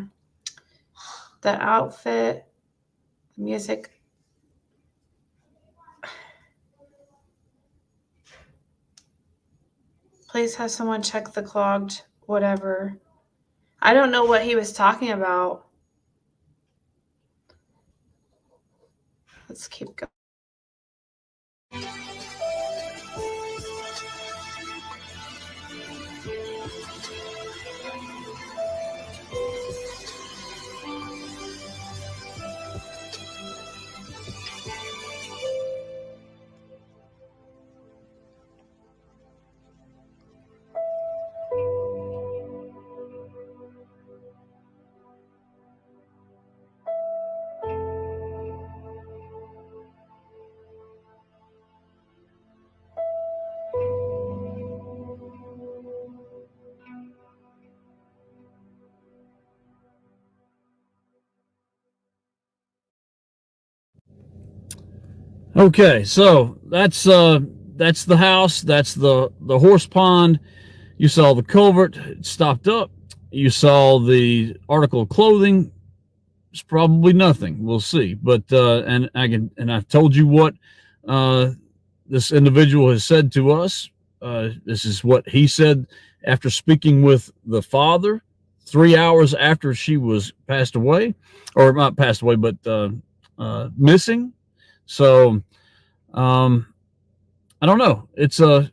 The outfit, the music. Please have someone check the clogged whatever. I don't know what he was talking about. Let's keep going. Okay, so that's the house. That's the horse pond. You saw the culvert. It stopped up. You saw the article of clothing. It's probably nothing. We'll see. But and I've told you what this individual has said to us. This is what he said after speaking with the father 3 hours after she was passed away, or not passed away, but missing. So I don't know. It's a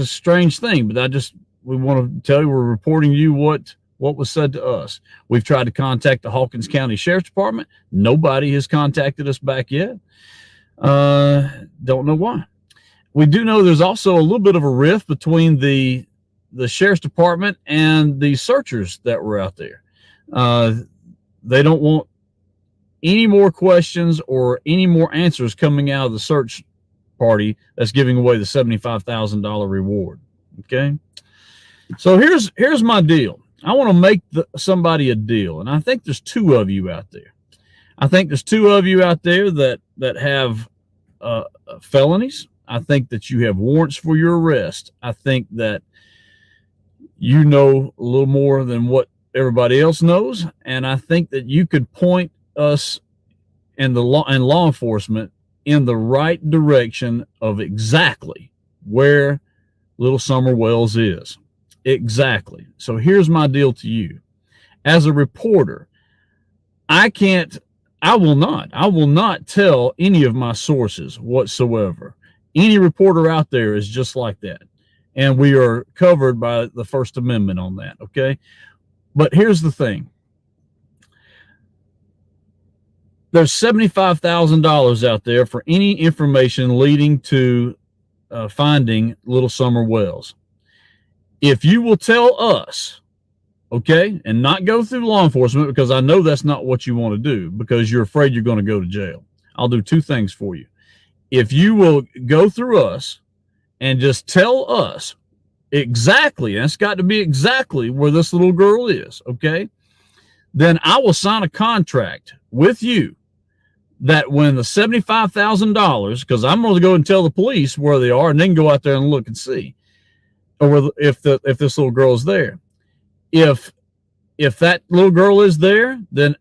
strange thing, but we want to tell you, we're reporting to you what was said to us. We've tried to contact the Hawkins County Sheriff's Department. Nobody has contacted us back yet. Don't know why. We do know there's also a little bit of a rift between the Sheriff's Department and the searchers that were out there. They don't want any more questions or any more answers coming out of the search party that's giving away the $75,000 reward. Okay. So here's my deal. I want to make somebody a deal. And I think there's two of you out there. I think there's two of you out there that have felonies. I think that you have warrants for your arrest. I think that you know a little more than what everybody else knows. And I think that you could point us and law enforcement in the right direction of exactly where Little Summer Wells is. Exactly. So here's my deal to you. As a reporter, I will not tell any of my sources whatsoever. Any reporter out there is just like that. And we are covered by the First Amendment on that, okay? But here's the thing. There's $75,000 out there for any information leading to finding Little Summer Wells. If you will tell us, okay, and not go through law enforcement, because I know that's not what you want to do because you're afraid you're going to go to jail. I'll do two things for you. If you will go through us and just tell us exactly, and it's got to be exactly where this little girl is, okay, then I will sign a contract with you that when the $75,000, because I'm going to go and tell the police where they are and then go out there and look and see, or if this little girl is there. If that little girl is there, then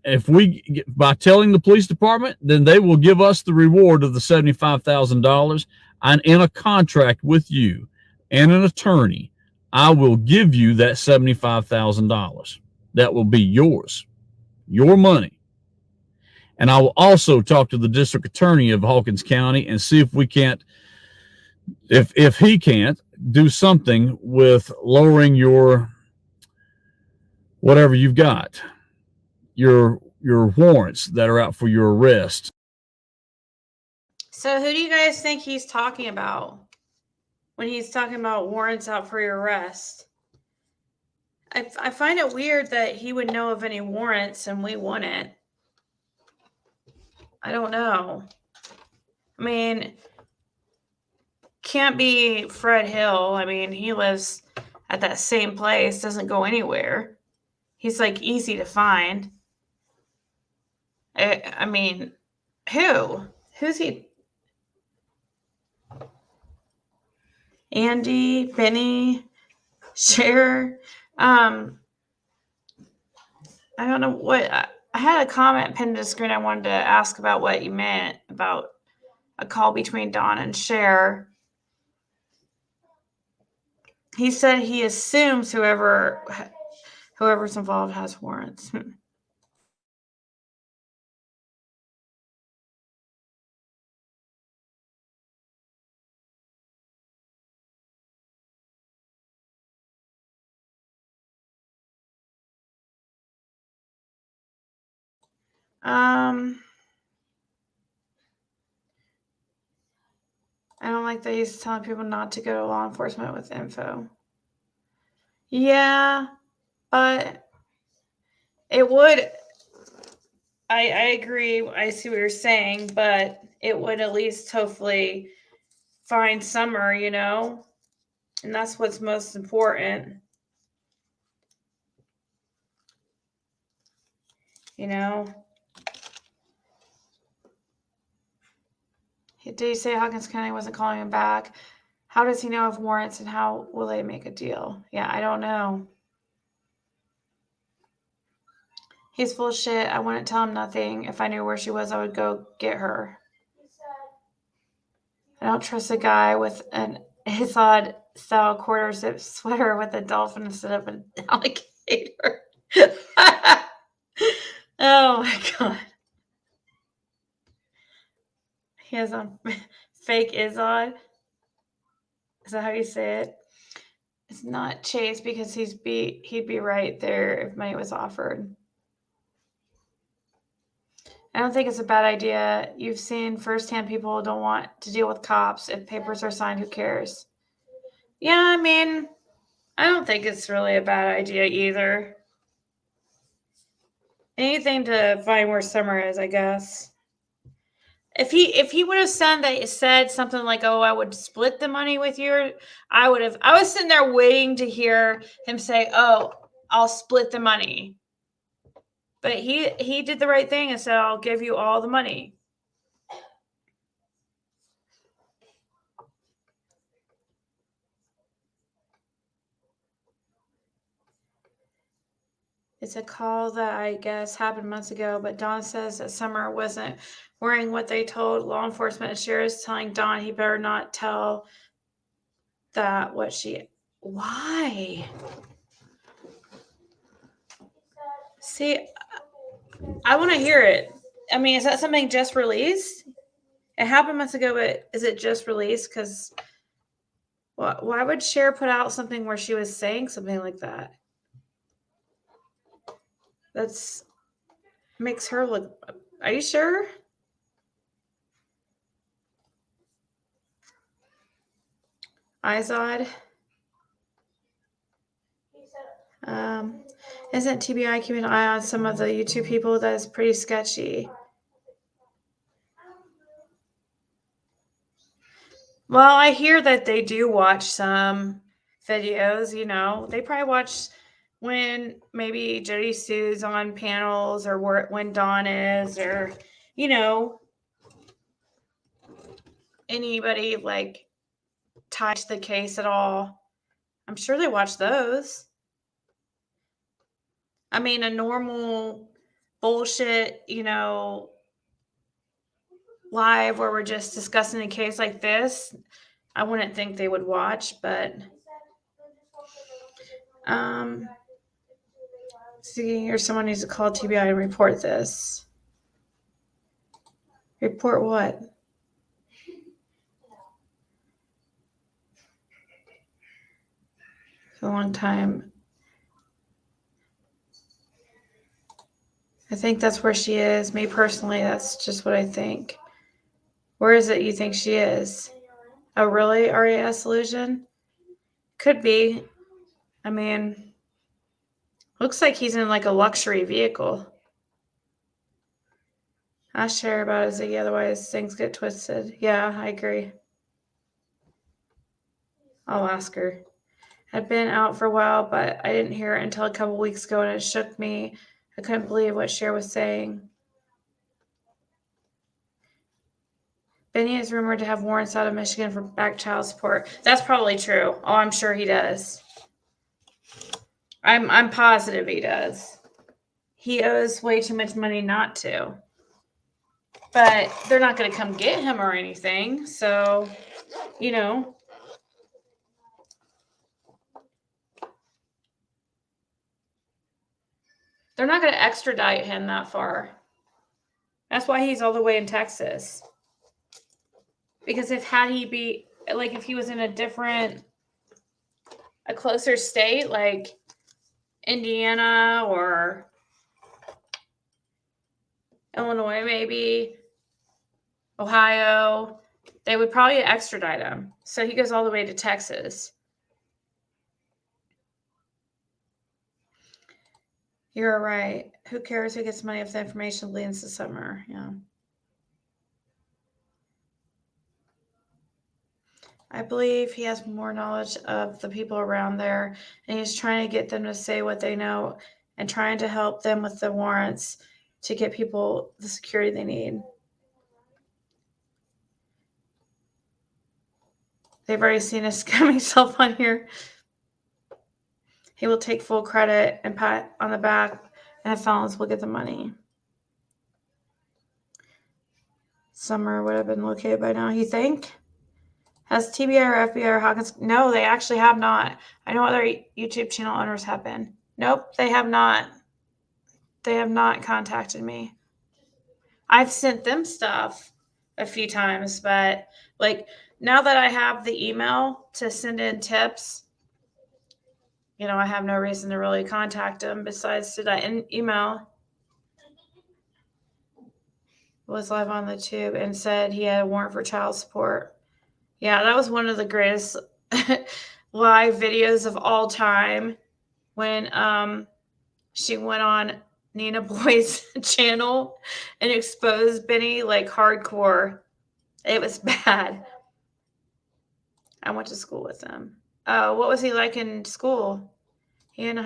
by telling the police department, then they will give us the reward of the $75,000. And in a contract with you and an attorney, I will give you that $75,000. That will be yours, your money. And I will also talk to the district attorney of Hawkins County and see if we can't, if he can't, do something with lowering your whatever you've got, your warrants that are out for your arrest. So who do you guys think he's talking about when he's talking about warrants out for your arrest? I find it weird that he would know of any warrants and we wouldn't. I don't know. I mean, can't be Fred Hill. I mean, he lives at that same place, doesn't go anywhere. He's like easy to find. I mean, who's he? Andy, Benny, Cher. I don't know what. I had a comment pinned to the screen. I wanted to ask about what you meant about a call between Dawn and Cher. He said he assumes whoever's involved has warrants. I don't like that he's telling people not to go to law enforcement with info. Yeah, but it would. I agree. I see what you're saying, but it would at least hopefully find Summer, and that's what's most important. Did he say Hawkins County wasn't calling him back? How does he know of warrants and how will they make a deal? Yeah, I don't know. He's full of shit. I wouldn't tell him nothing. If I knew where she was, I would go get her. I don't trust a guy with an Izzard style quarter zip sweater with a dolphin instead of an alligator. Oh my god. He has on fake Izzard. Is that how you say it? It's not Chase because he'd be right there if money was offered. I don't think it's a bad idea. You've seen firsthand people don't want to deal with cops. If papers are signed, who cares? Yeah, I mean, I don't think it's really a bad idea either. Anything to find where Summer is, I guess. If he would have said something like, "Oh, I would split the money with you," I was sitting there waiting to hear him say, "Oh, I'll split the money." But he did the right thing and said, "I'll give you all the money." It's a call that I guess happened months ago, but Don says that Summer wasn't wearing what they told law enforcement. And Sheriff's telling Don he better not tell that what she. Why? See, I want to hear it. I mean, is that something just released? It happened months ago, but is it just released? Because why would Cher put out something where she was saying something like that? That's makes her look. Are you sure? Izod. Isn't TBI keeping an eye on some of the YouTube people? That is pretty sketchy. Well, I hear that they do watch some videos, you know. They probably watch when maybe Jody Sue's on panels or when Dawn is, or, you know, anybody like tied to the case at all. I'm sure they watch those. I mean, a normal bullshit, you know, live where we're just discussing a case like this, I wouldn't think they would watch, but Ziggy or someone needs to call TBI and report this. Report what? For a long time. I think that's where she is. Me personally, that's just what I think. Where is it you think she is? Oh, really? RAS illusion? Could be. I mean, looks like he's in like a luxury vehicle. I share about it, Ziggy, otherwise things get twisted. Yeah, I agree. I'll ask her. I'd been out for a while, but I didn't hear it until a couple weeks ago, and it shook me. I couldn't believe what Cher was saying. Benny is rumored to have warrants out of Michigan for back child support. That's probably true. Oh, I'm sure he does. I'm positive he does. He owes way too much money not to. But they're not going to come get him or anything. So, you know. They're not going to extradite him that far. That's why he's all the way in Texas. Because if he was in a closer state, like Indiana or Illinois, maybe, Ohio, they would probably extradite him. So he goes all the way to Texas. You're right. Who cares who gets money if the information leads to Summer? Yeah. I believe he has more knowledge of the people around there, and he's trying to get them to say what they know and trying to help them with the warrants to get people the security they need. They've already seen us scam himself on here. He will take full credit and pat on the back, and the felons will get the money. Summer would have been located by now, you think? Has TBI or FBI or Hawkins? No, they actually have not. I know other YouTube channel owners have been. Nope, they have not. They have not contacted me. I've sent them stuff a few times, but like now that I have the email to send in tips, you know, I have no reason to really contact them besides to that email. Was live on the tube and said he had a warrant for child support. Yeah, that was one of the greatest live videos of all time when she went on Nina Boy's channel and exposed Benny like hardcore. It was bad. I went to school with him. Oh, what was he like in school? He and I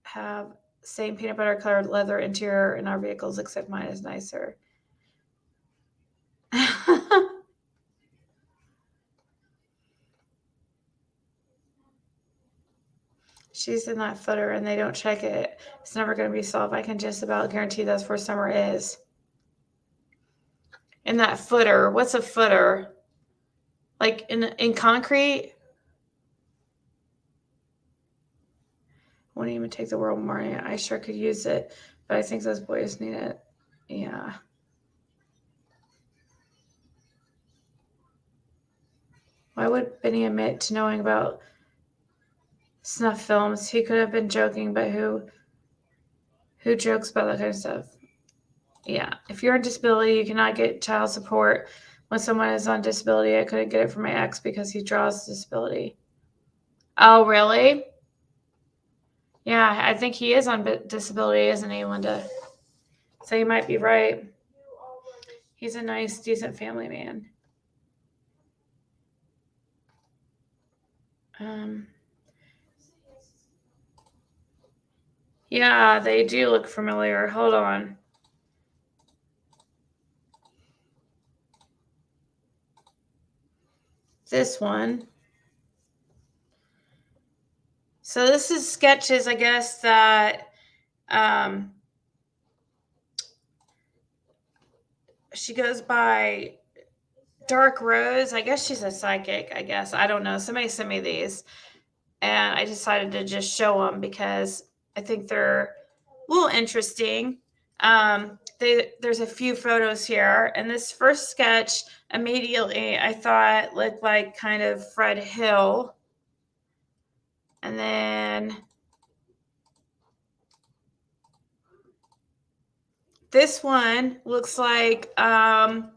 have same peanut butter colored leather interior in our vehicles, except mine is nicer. she's in that footer and they don't check it, it's never going to be solved. I can just about guarantee that's where Summer is. In that footer. What's a footer? Like in concrete? Wouldn't even take the world money. I sure could use it, but I think those boys need it. Yeah. Why would Benny admit to knowing about snuff films? He could have been joking, but who jokes about that kind of stuff? Yeah. If you're on disability, you cannot get child support. When someone is on disability, I couldn't get it from my ex because he draws disability. Oh, really? Yeah, I think he is on disability, isn't he, Linda? So you might be right. He's a nice, decent family man. Yeah, they do look familiar. Hold on. This one. So this is sketches, I guess, that she goes by Dark Rose. I guess she's a psychic, I guess. I don't know. Somebody sent me these. And I decided to just show them because I think they're a little interesting. There's a few photos here. And this first sketch, immediately, I thought looked like kind of Fred Hill. And then this one looks like the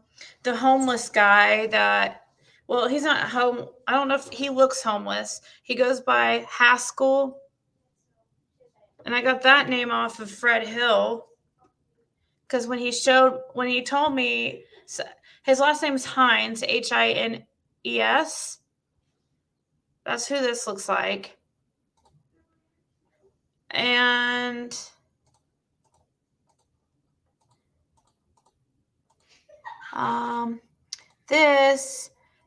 homeless guy that, well, he's not home. I don't know if he looks homeless. He goes by Haskell. And I got that name off of Fred Hill. Because when he told me, his last name's Hines, Hines. That's who this looks like. And that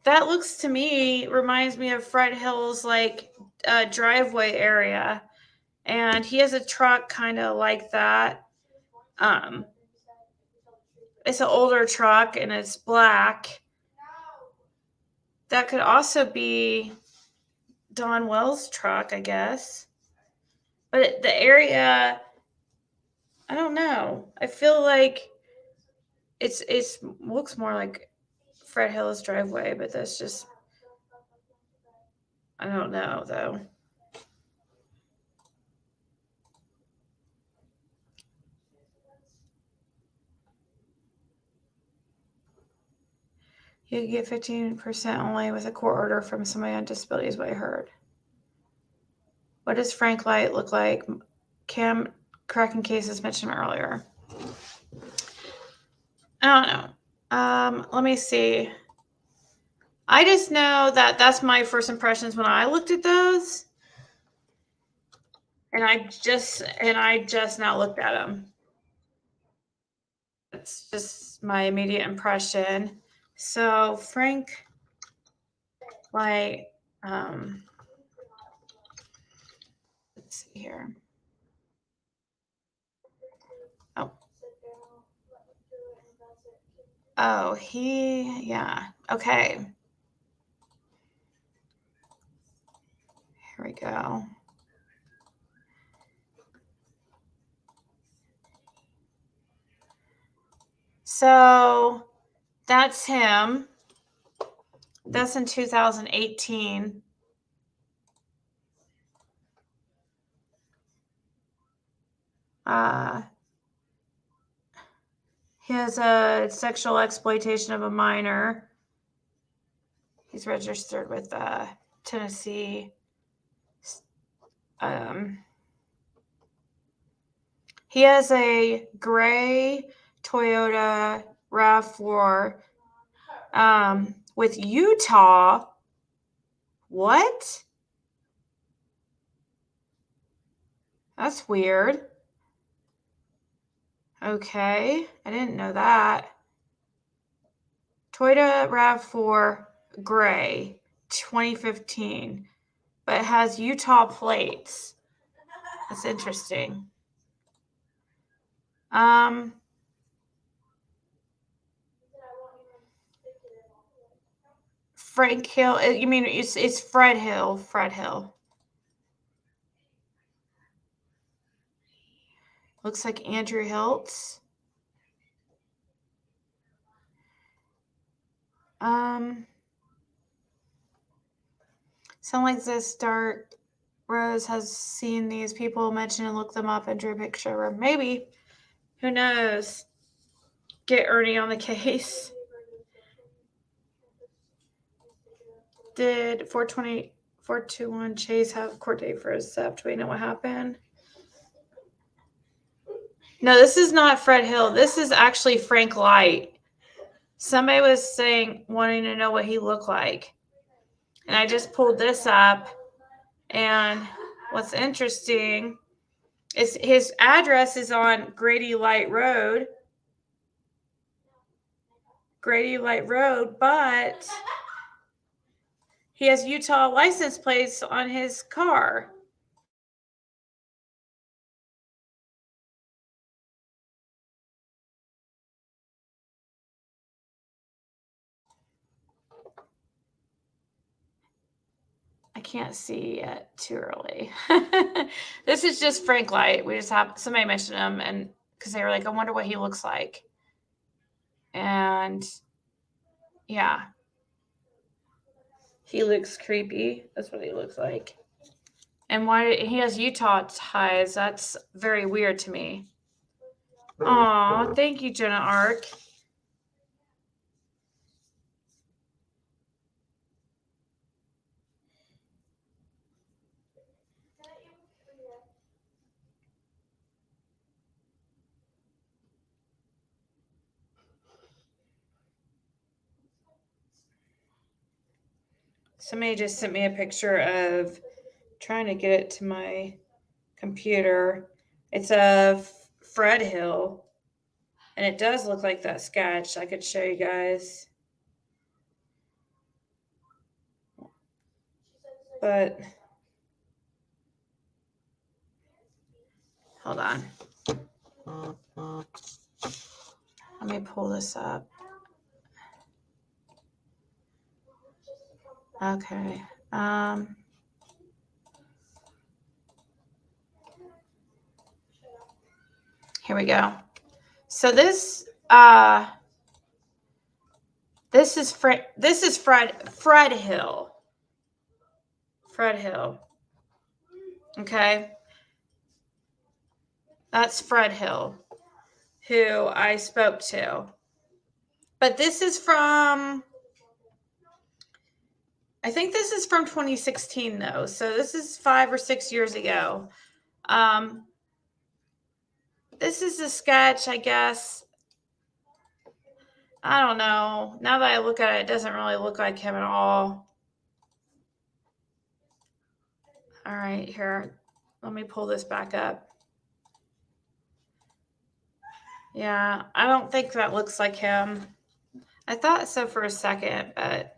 looks to me, reminds me of Fred Hill's like driveway area. And he has a truck kind of like that. It's an older truck and it's black. That could also be Don Wells' truck, I guess. But the area, I don't know. I feel like it looks more like Fred Hill's driveway, but that's just, I don't know though. You get 15% only with a court order from somebody on disability is what I heard. What does Frank Light look like? Cam cracking cases mentioned earlier. I don't know. Let me see. I just know that that's my first impressions when I looked at those. And I just now looked at them. It's just my immediate impression. So Frank Light, let's see here. Oh, yeah. Okay. Here we go. So that's him. That's in 2018. He has a sexual exploitation of a minor. He's registered with Tennessee. He has a gray Toyota RAV4 with Utah. What? That's weird. Okay, I didn't know that. Toyota RAV4 gray, 2015, but it has Utah plates. That's interesting. Frank Hill. You mean it's Fred Hill? Fred Hill. Looks like Andrew Hiltz. Sound like this Dark Rose has seen these people mentioned and looked them up and drew a picture. Or maybe. Who knows? Get Ernie on the case. Did 421 Chase have court date for his theft? Do we know what happened? No, this is not Fred Hill. This is actually Frank Light. Somebody was wanting to know what he looked like. And I just pulled this up. And what's interesting is his address is on Grady Light Road. But he has Utah license plates on his car. I can't see yet, too early. This is just Frank Light. We just have somebody mention him, and because they were like, I wonder what he looks like. And yeah, he looks creepy. That's what he looks like. And why he has Utah ties? That's very weird to me. Aw, thank you, Jenna Ark. Somebody just sent me a picture of trying to get it to my computer. It's of Fred Hill, and it does look like that sketch. I could show you guys. But hold on. Let me pull this up. Okay. Here we go. So this is Fred Hill. Fred Hill. Okay. That's Fred Hill, who I spoke to. But this is from, I think this is from 2016 though. So this is 5 or 6 years ago. This is a sketch, I guess. I don't know. Now that I look at it, it doesn't really look like him at all. All right, here. Let me pull this back up. Yeah, I don't think that looks like him. I thought so for a second, but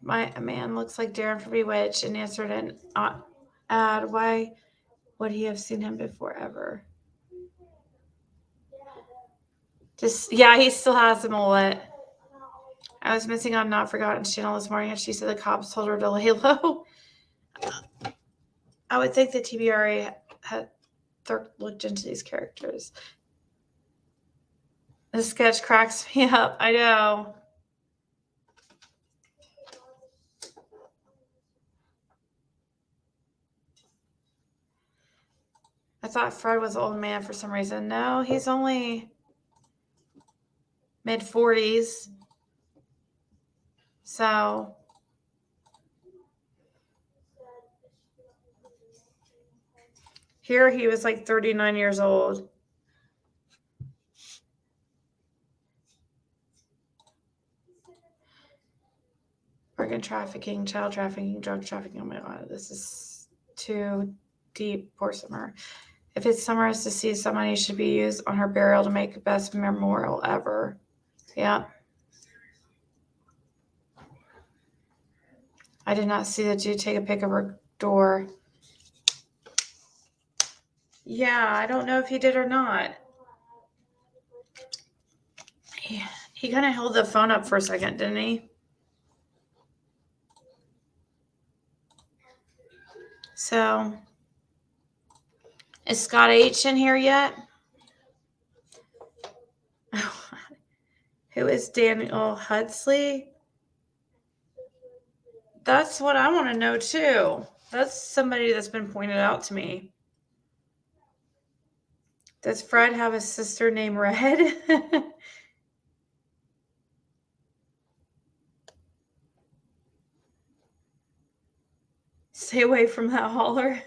a man looks like Darren from Bewitched and answered an ad. Why would he have seen him before ever? Yeah, he still has the mullet. I was missing on Not Forgotten's channel this morning, and she said the cops told her to lay low. I would think the TBRA had looked into these characters. This sketch cracks me up. I know. I thought Fred was an old man for some reason. No, he's only mid-40s. So here he was like 39 years old. Organ trafficking, child trafficking, drug trafficking. Oh my God, this is too deep. Poor Summer. If it's Summer's deceased, some money should be used on her burial to make the best memorial ever. Yeah. I did not see the dude take a pic of her door. Yeah, I don't know if he did or not. He kind of held the phone up for a second, didn't he? So, is Scott H in here yet? Who is Daniel Hudsley? That's what I want to know too. That's somebody that's been pointed out to me. Does Fred have a sister named Red? Stay away from that holler.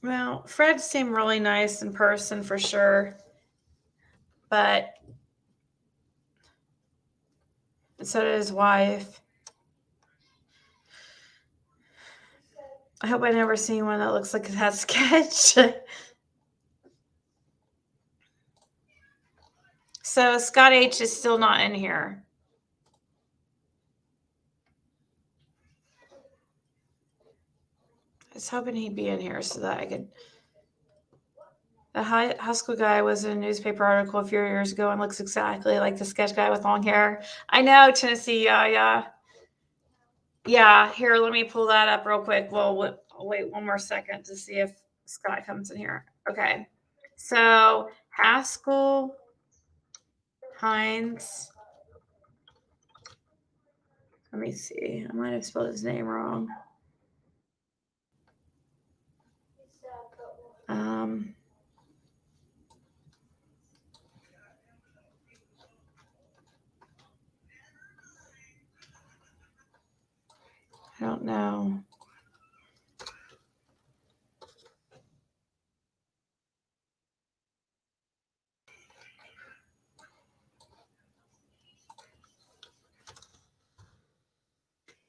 Well, Fred seemed really nice in person for sure. But so did his wife. I hope I never see one that looks like that sketch. So Scott H is still not in here. I was hoping he'd be in here so that I could. The high school guy was in a newspaper article a few years ago and looks exactly like the sketch guy with long hair. I know, Tennessee. Yeah. Here, let me pull that up real quick. Well, I'll wait one more second to see if Scott comes in here. Okay. So Haskell Hines. Let me see. I might have spelled his name wrong. I don't know.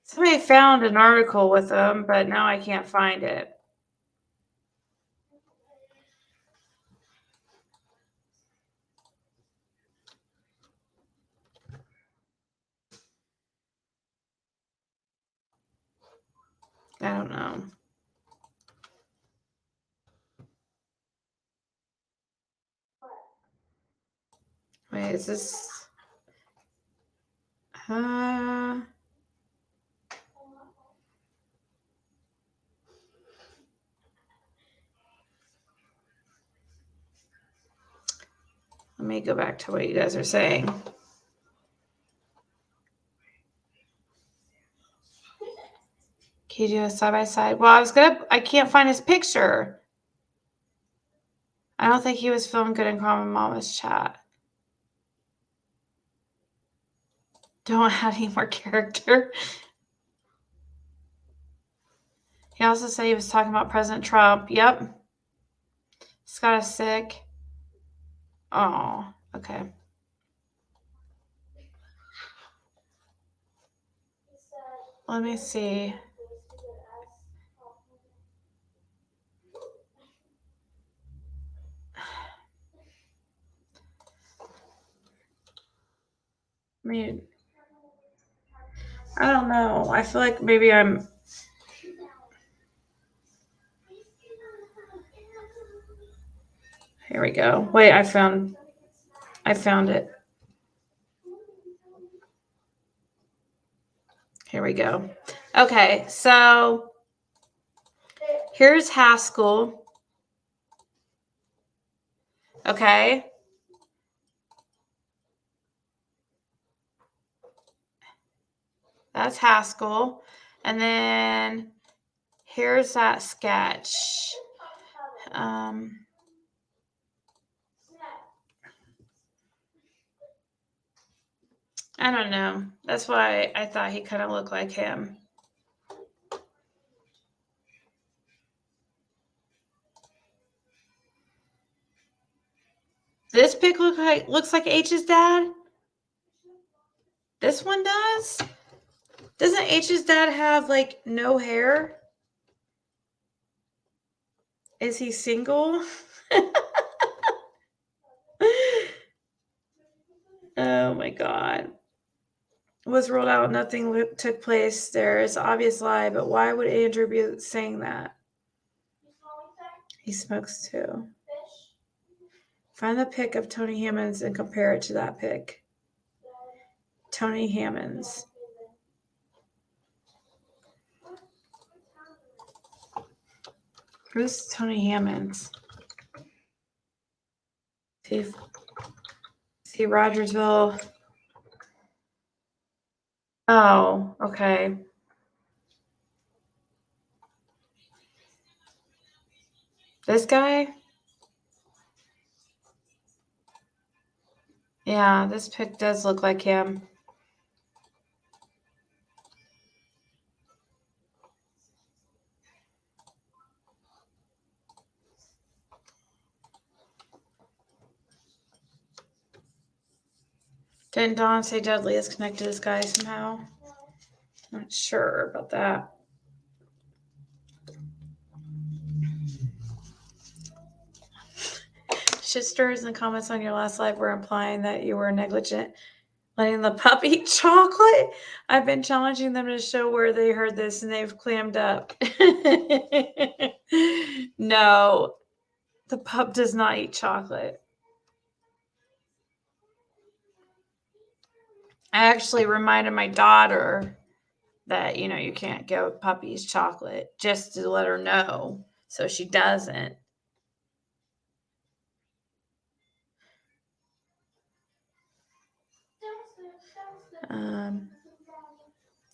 Somebody found an article with him, but now I can't find it. I don't know. Wait, is this? Let me go back to what you guys are saying. Can you do a side by side? Well, I can't find his picture. I don't think he was feeling good in Common Mama's chat. Don't add any more character. He also said he was talking about President Trump. Yep. Scott is sick. Oh, okay. Let me see. I mean, I don't know. I feel like maybe I'm. Here we go. Wait, I found it. Here we go. Okay, so here's Haskell. Okay. That's Haskell. And then here's that sketch. I don't know. That's why I thought he kind of looked like him. This pic looks like H's dad. This one does. Doesn't H's dad have like no hair? Is he single? Oh my God. was ruled out. Nothing took place. There is an obvious lie, but why would Andrew be saying that? He smokes too. Find the pic of Tony Hammonds and compare it to that pic. Tony Hammonds. Who's Tony Hammonds? See Rogersville. Oh, okay. This guy? Yeah, this pic does look like him. Didn't Dawn say Dudley is connected to this guy somehow? Not sure about that. Sisters in the comments on your last live were implying that you were negligent letting the pup eat chocolate. I've been challenging them to show where they heard this and they've clammed up. No, the pup does not eat chocolate. I actually reminded my daughter that, you can't give puppies chocolate just to let her know so she doesn't.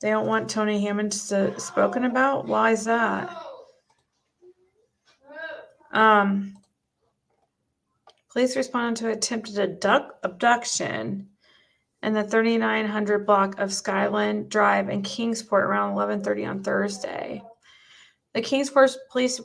They don't want Tony Hammond spoken about? Why is that? Police responded to attempted abduction in the 3900 block of Skyland Drive in Kingsport around 11:30 on Thursday. The Kingsport Police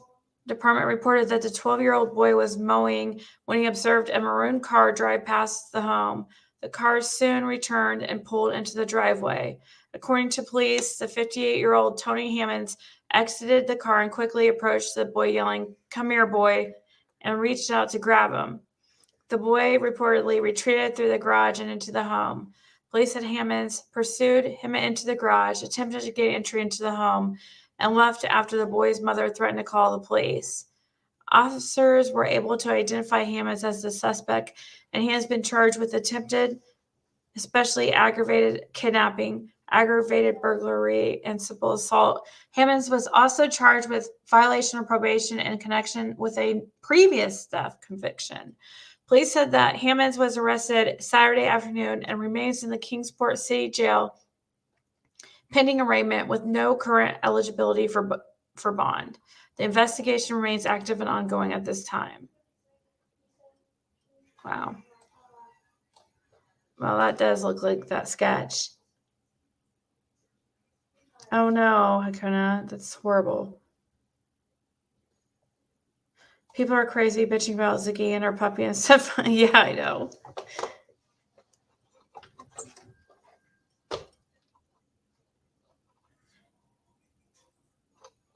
Department reported that the 12-year-old boy was mowing when he observed a maroon car drive past the home. The car soon returned and pulled into the driveway. According to police, the 58-year-old Tony Hammonds exited the car and quickly approached the boy, yelling, "Come here, boy," and reached out to grab him. The boy reportedly retreated through the garage and into the home. Police said Hammonds pursued him into the garage, attempted to gain entry into the home, and left after the boy's mother threatened to call the police. Officers were able to identify Hammonds as the suspect, and he has been charged with attempted, especially aggravated kidnapping, aggravated burglary, and simple assault. Hammonds was also charged with violation of probation in connection with a previous theft conviction. Police said that Hammonds was arrested Saturday afternoon and remains in the Kingsport City Jail pending arraignment with no current eligibility for bond. The investigation remains active and ongoing at this time. Wow. Well, that does look like that sketch. Oh no, Hakuna, that's horrible. People are crazy bitching about Ziggy and her puppy and stuff. Yeah, I know.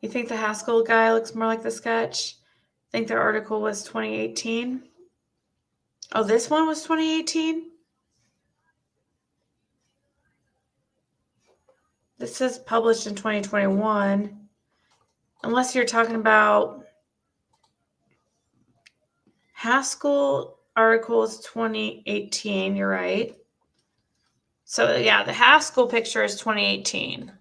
You think the Haskell guy looks more like the sketch? I think their article was 2018. Oh, this one was 2018? This says published in 2021. Unless you're talking about Haskell article is 2018. You're right. So yeah, the Haskell picture is 2018.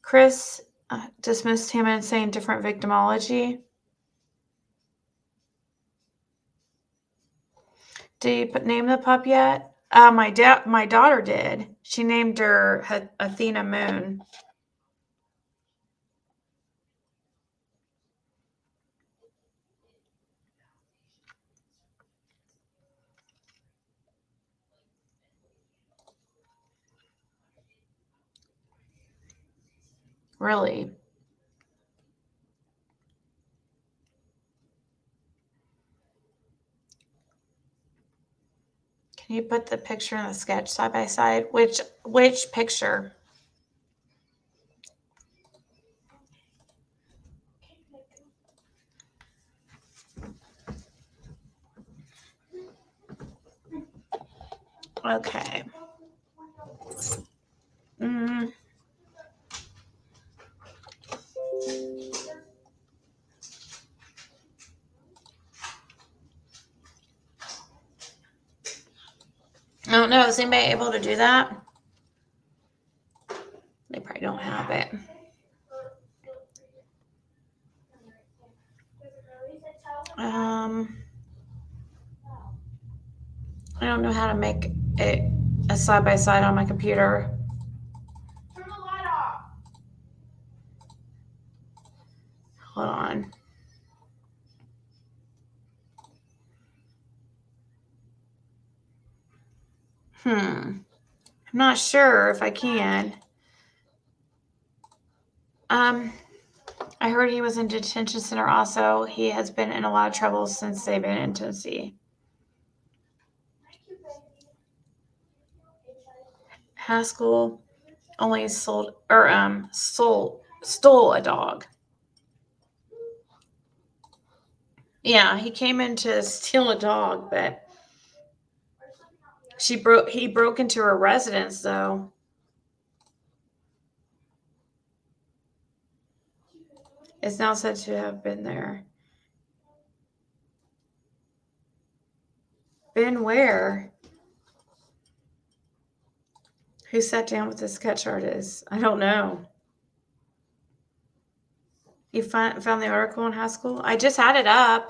Chris dismissed him and saying different victimology. Did you name the pup yet? My daughter did. She named her Athena Moon. Really? Can you put the picture and the sketch side by side? Which picture? Okay. Mm. I don't know. Is anybody able to do that? They probably don't have it. I don't know how to make it a side by side on my computer. Turn the light off. Hold on. I'm not sure if I can. I heard he was in detention center also. He has been in a lot of trouble since they've been in Tennessee. Haskell only stole a dog. Yeah, he came in to steal a dog, but he broke into her residence though. It's now said to have been there. Been where? Who sat down with the sketch artist? I don't know. You found the article in Haskell? I just had it up.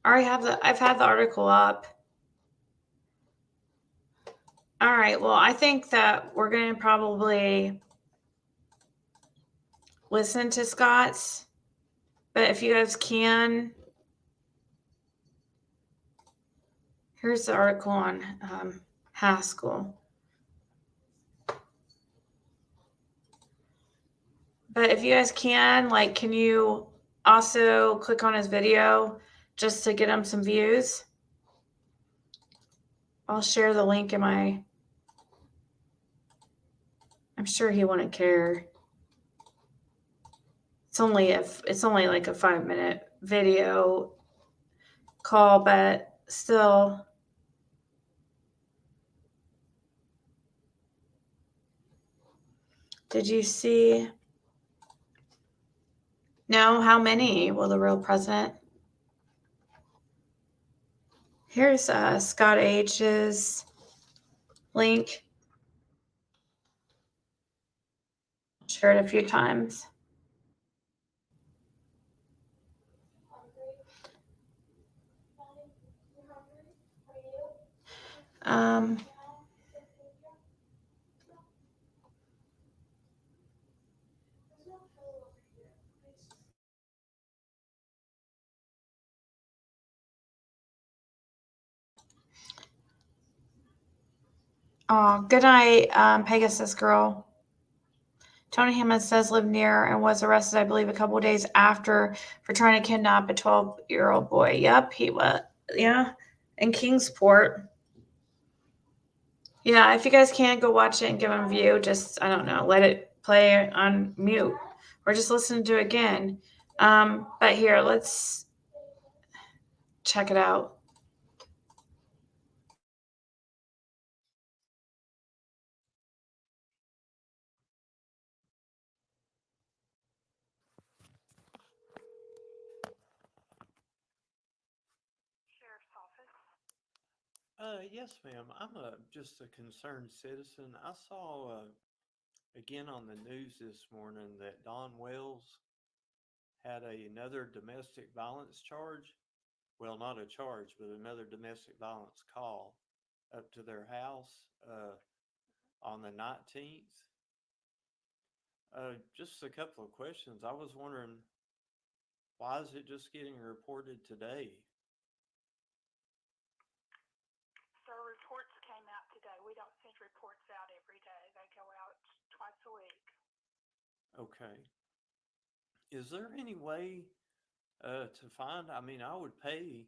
I've had the article up. All right. Well, I think that we're going to probably listen to Scott's, but if you guys can, here's the article on Haskell. But if you guys can, like, can you also click on his video just to get him some views? I'll share the link in my. I'm sure he wouldn't care. It's only like a 5-minute video call, but still. Did you see? No, how many will the real president? Here's Scott H's link. Shared a few times. Oh, good night, Pegasus girl. Tony Hammond says lived near and was arrested, I believe, a couple of days after for trying to kidnap a 12-year-old boy. Yep, he was. Yeah, in Kingsport. Yeah, if you guys can't go watch it and give him a view, just, I don't know, let it play on mute or just listen to it again. But here, let's check it out. Sheriff's office. Yes, ma'am. I'm just a concerned citizen. I saw again on the news this morning that Don Wells had another domestic violence charge. Well, not a charge, but another domestic violence call up to their house on the 19th. Just a couple of questions. I was wondering, why is it just getting reported today? So reports came out today. We don't send reports out every day. They go out twice a week. Okay. Is there any way to find? I mean, I would pay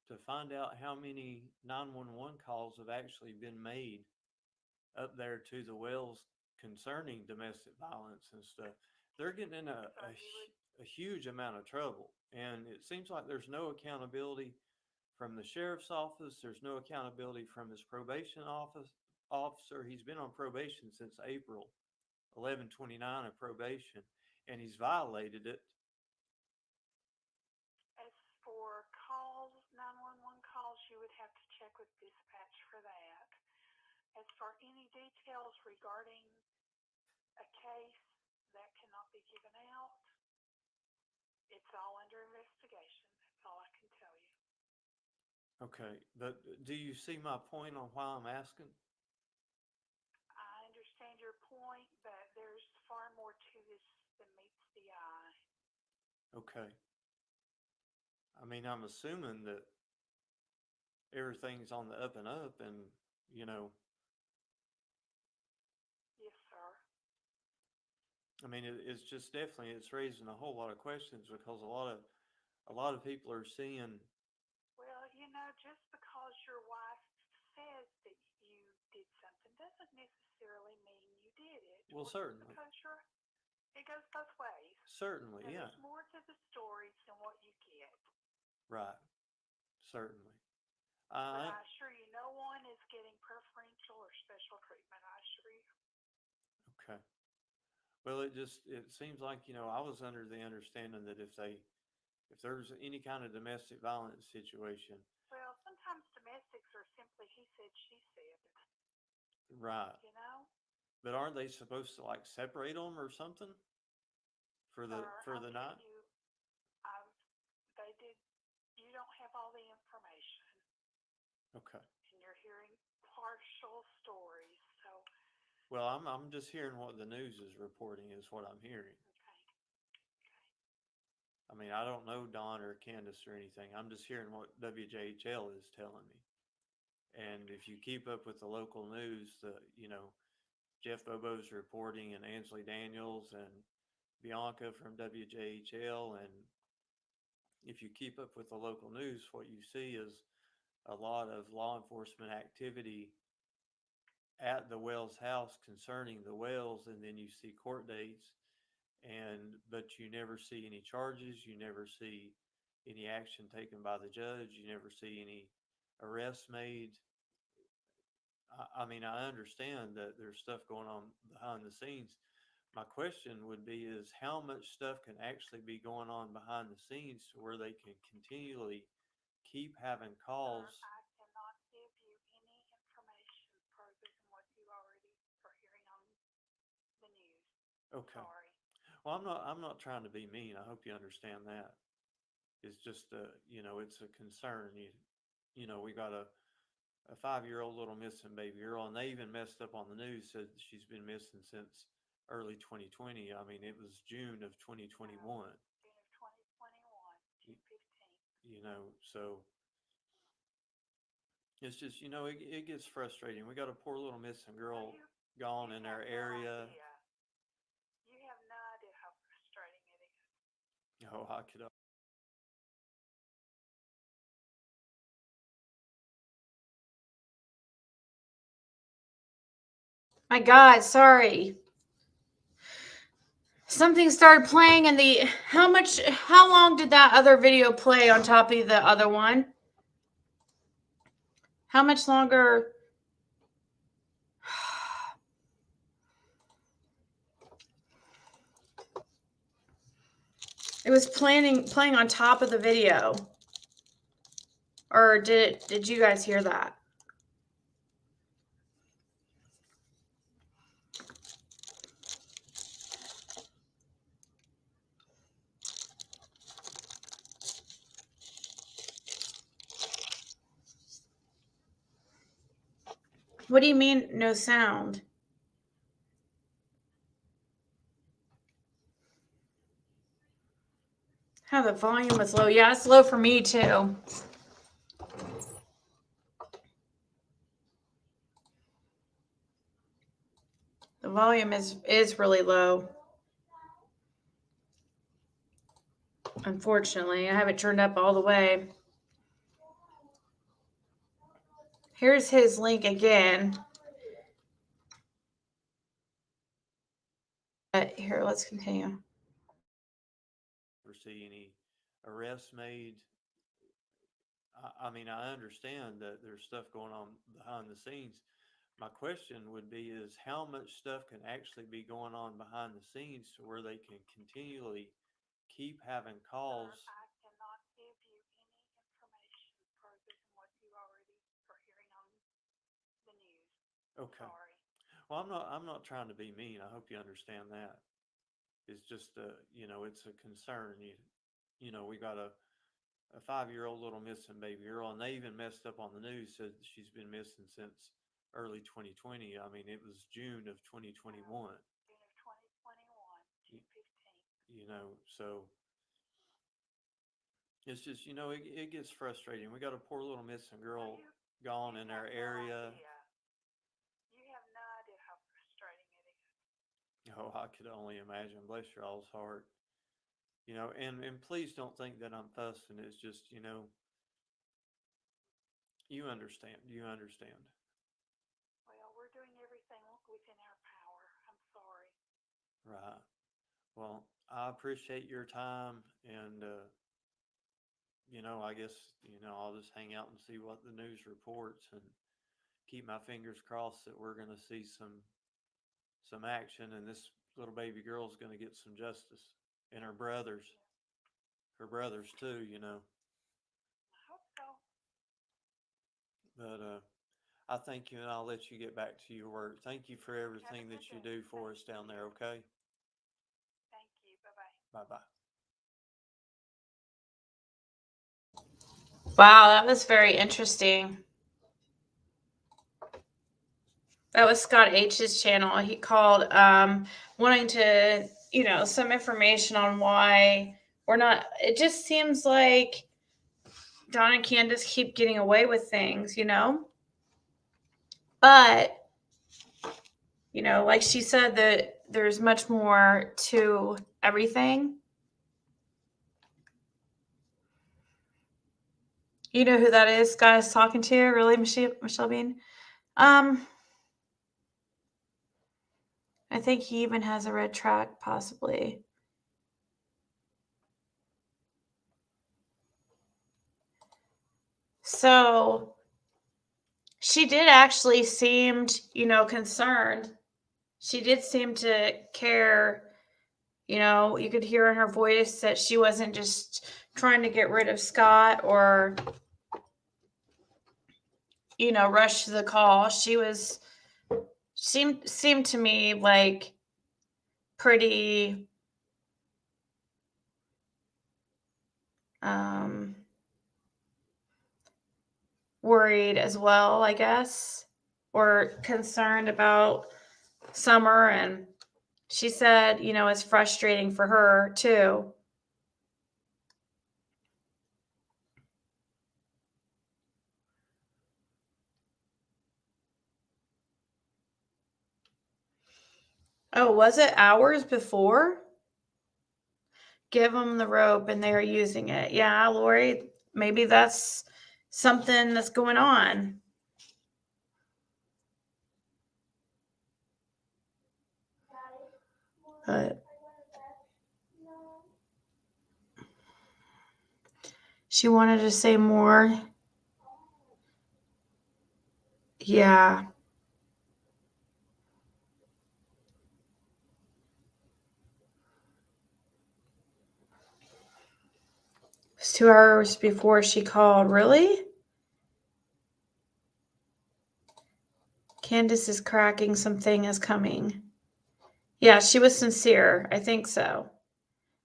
to find out how many 911 calls have actually been made up there to the Wells concerning domestic violence and stuff. They're getting in a huge amount of trouble, and it seems like there's no accountability from the sheriff's office. There's no accountability from his probation officer. He's been on probation since April 11/29 of probation, and he's violated it. As for calls, 911 calls, you would have to check with dispatch for that. As for any details regarding a case, that cannot be given out. It's all under investigation. That's all I can tell you. Okay, but do you see my point on why I'm asking? I understand your point, but there's far more to this than meets the eye. Okay. I mean, I'm assuming that everything's on the up and up, and you know, Yes, sir. I mean, it's just definitely, it's raising a whole lot of questions because a lot of people are seeing. Well, you know, just because your wife says that you did something doesn't necessarily mean you did it. Well, Or just certainly. because it goes both ways. Certainly, Now, yeah. there's more to the stories than what you get. Right. Certainly. But I assure you, no one is getting preferential or special treatment. I assure you. Okay. Well, it seems like, I was under the understanding that if there's any kind of domestic violence situation. Well, sometimes domestics are simply he said, she said. Right. You know? But aren't they supposed to like separate them or something for the night? They did. You don't have all the information. Okay. And you're hearing partial stories, so. Well, I'm just hearing what the news is reporting is what I'm hearing. Okay. I mean, I don't know Don or Candace or anything. I'm just hearing what WJHL is telling me. And if you keep up with the local news, Jeff Bobo's reporting, and Ansley Daniels and Bianca from WJHL, and if you keep up with the local news, what you see is a lot of law enforcement activity at the Wells house concerning the Wells, and then you see court dates, but you never see any charges, you never see any action taken by the judge, you never see any arrests made. I mean, I understand that there's stuff going on behind the scenes. My question would be is how much stuff can actually be going on behind the scenes to where they can continually keep having calls? Sir, I cannot give you any information further than what you already are hearing on the news. Okay. Sorry. Well, I'm not trying to be mean. I hope you understand that. It's just it's a concern. We got a 5-year-old little missing baby girl, and they even messed up on the news, said she's been missing since early 2020. I mean, it was June of 2021. June of 2021, June 15th. So it's just, it gets frustrating. We got a poor little missing girl gone in our area. You have no idea how frustrating it is. Oh, I could. My God, sorry. Something started playing in the, how long did that other video play on top of the other one? How much longer? It was playing on top of the video. Or did you guys hear that? What do you mean no sound? How the volume was low. Yeah, it's low for me too. The volume is really low. Unfortunately, I have it turned up all the way. Here's his link again. Here, let's continue. Never see any arrests made. I mean, I understand that there's stuff going on behind the scenes. My question would be is how much stuff can actually be going on behind the scenes to where they can continually keep having calls? I cannot give you any information further than what you already are hearing on the news. Okay. Sorry. Well, I'm not trying to be mean. I hope you understand that. It's just it's a concern. We got a 5-year-old little missing baby girl, and they even messed up on the news, said she's been missing since early 2020. I mean, it was June of 2021. June of 2021, June 15th. So it's just, it gets frustrating. We got a poor little missing girl gone in our area. You have no idea how frustrating it is. Oh, I could only imagine. Bless your all's heart. And please don't think that I'm fussing. It's just, you understand. You understand. Well, we're doing everything within our power. I'm sorry. Right. Well, I appreciate your time, and I guess I'll just hang out and see what the news reports, and keep my fingers crossed that we're going to see some action, and this little baby girl's going to get some justice, and her brothers too. I hope so. But I thank you, and I'll let you get back to your work. Thank you for everything that you do for us down there. Okay. Thank you. Bye-bye. Bye-bye. Wow, that was very interesting. That was Scott H's channel. He called wanting to, some information on why we're not. It just seems like Don and Candace keep getting away with things, But, like she said, that there's much more to everything. You know who that is, guys, talking to you? Really, Michelle Bean? I think he even has a red track, possibly. So she did actually seemed, concerned. She did seem to care. You could hear in her voice that she wasn't just trying to get rid of Scott or, rush to the call. She seemed to me like pretty worried as well, I guess, or concerned about Summer. And she said, it's frustrating for her too. Oh, was it hours before? Give them the rope and they're using it. Yeah, Lori, maybe that's something that's going on. But she wanted to say more. Yeah. It was 2 hours before she called. Really? Candace is cracking. Something is coming. Yeah, she was sincere. I think so.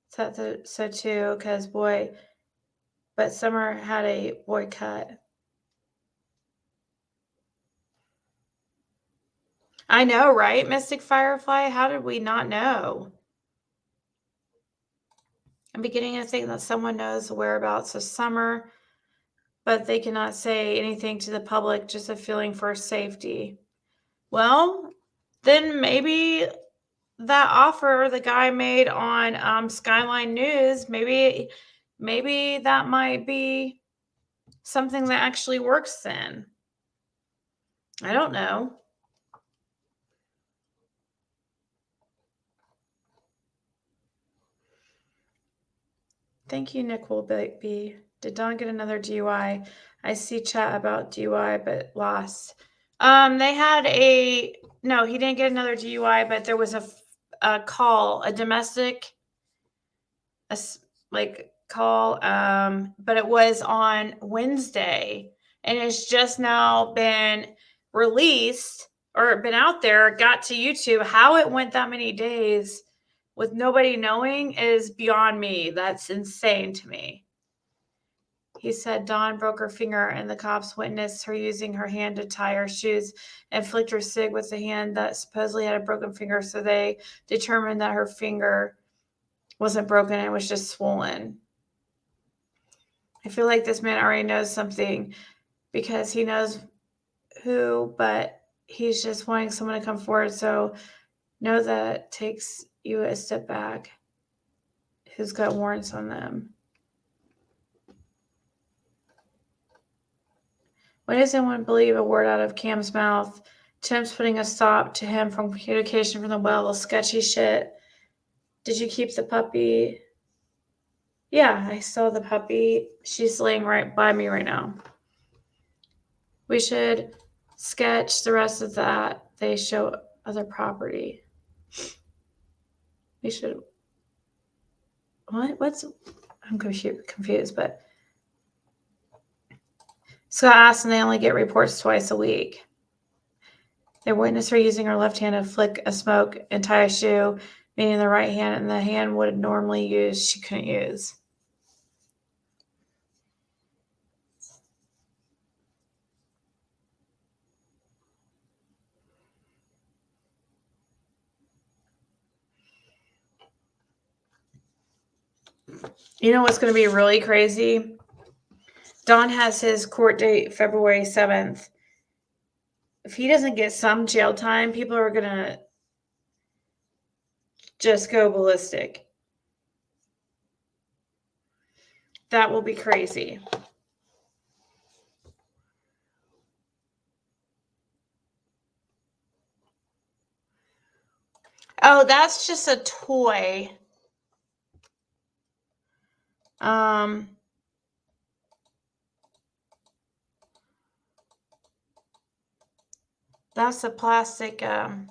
So too, because but Summer had a boycott. I know, right, Mystic Firefly? How did we not know? I'm beginning to think that someone knows the whereabouts of Summer, but they cannot say anything to the public, just a feeling for safety. Well, then maybe that offer the guy made on Skyline News, maybe that might be something that actually works then. I don't know. Thank you, Nicole B. Did Don get another DUI? I see chat about DUI, but lost. They had no, he didn't get another DUI, but there was a call, a domestic, call, but it was on Wednesday, and it's just now been released or been out there, got to YouTube. How it went that many days with nobody knowing is beyond me. That's insane to me. He said Dawn broke her finger, and the cops witnessed her using her hand to tie her shoes and flicked her cig with the hand that supposedly had a broken finger. So they determined that her finger wasn't broken, it was just swollen. I feel like this man already knows something because he knows who, but he's just wanting someone to come forward. So know that takes you a step back. Who's got warrants on them? Why does anyone believe a word out of Cam's mouth? Tim's putting a stop to him from communication from the well. Sketchy shit. Did you keep the puppy? Yeah, I saw the puppy. She's laying right by me right now. We should sketch the rest of that. They show other property. We should. What? I'm confused, but. Scott asked, and they only get reports twice a week. They witnessed her using her left hand to flick a smoke and tie a shoe, meaning the right hand, and the hand would normally use, she couldn't use. You know what's going to be really crazy? Don has his court date February 7th. If he doesn't get some jail time, people are going to just go ballistic. That will be crazy. Oh, that's just a toy. That's a plastic, hold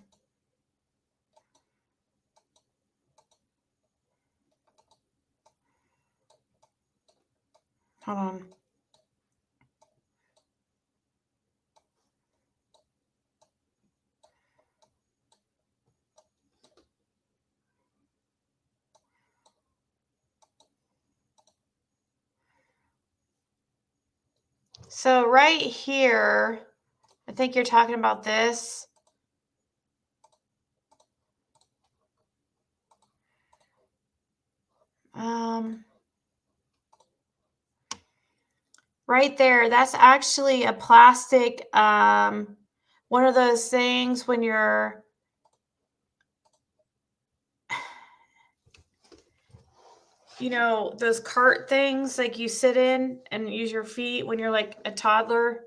on. So right here, I think you're talking about this. Right there, that's actually a plastic, one of those things when you're, you know, those cart things like you sit in and use your feet when you're like a toddler.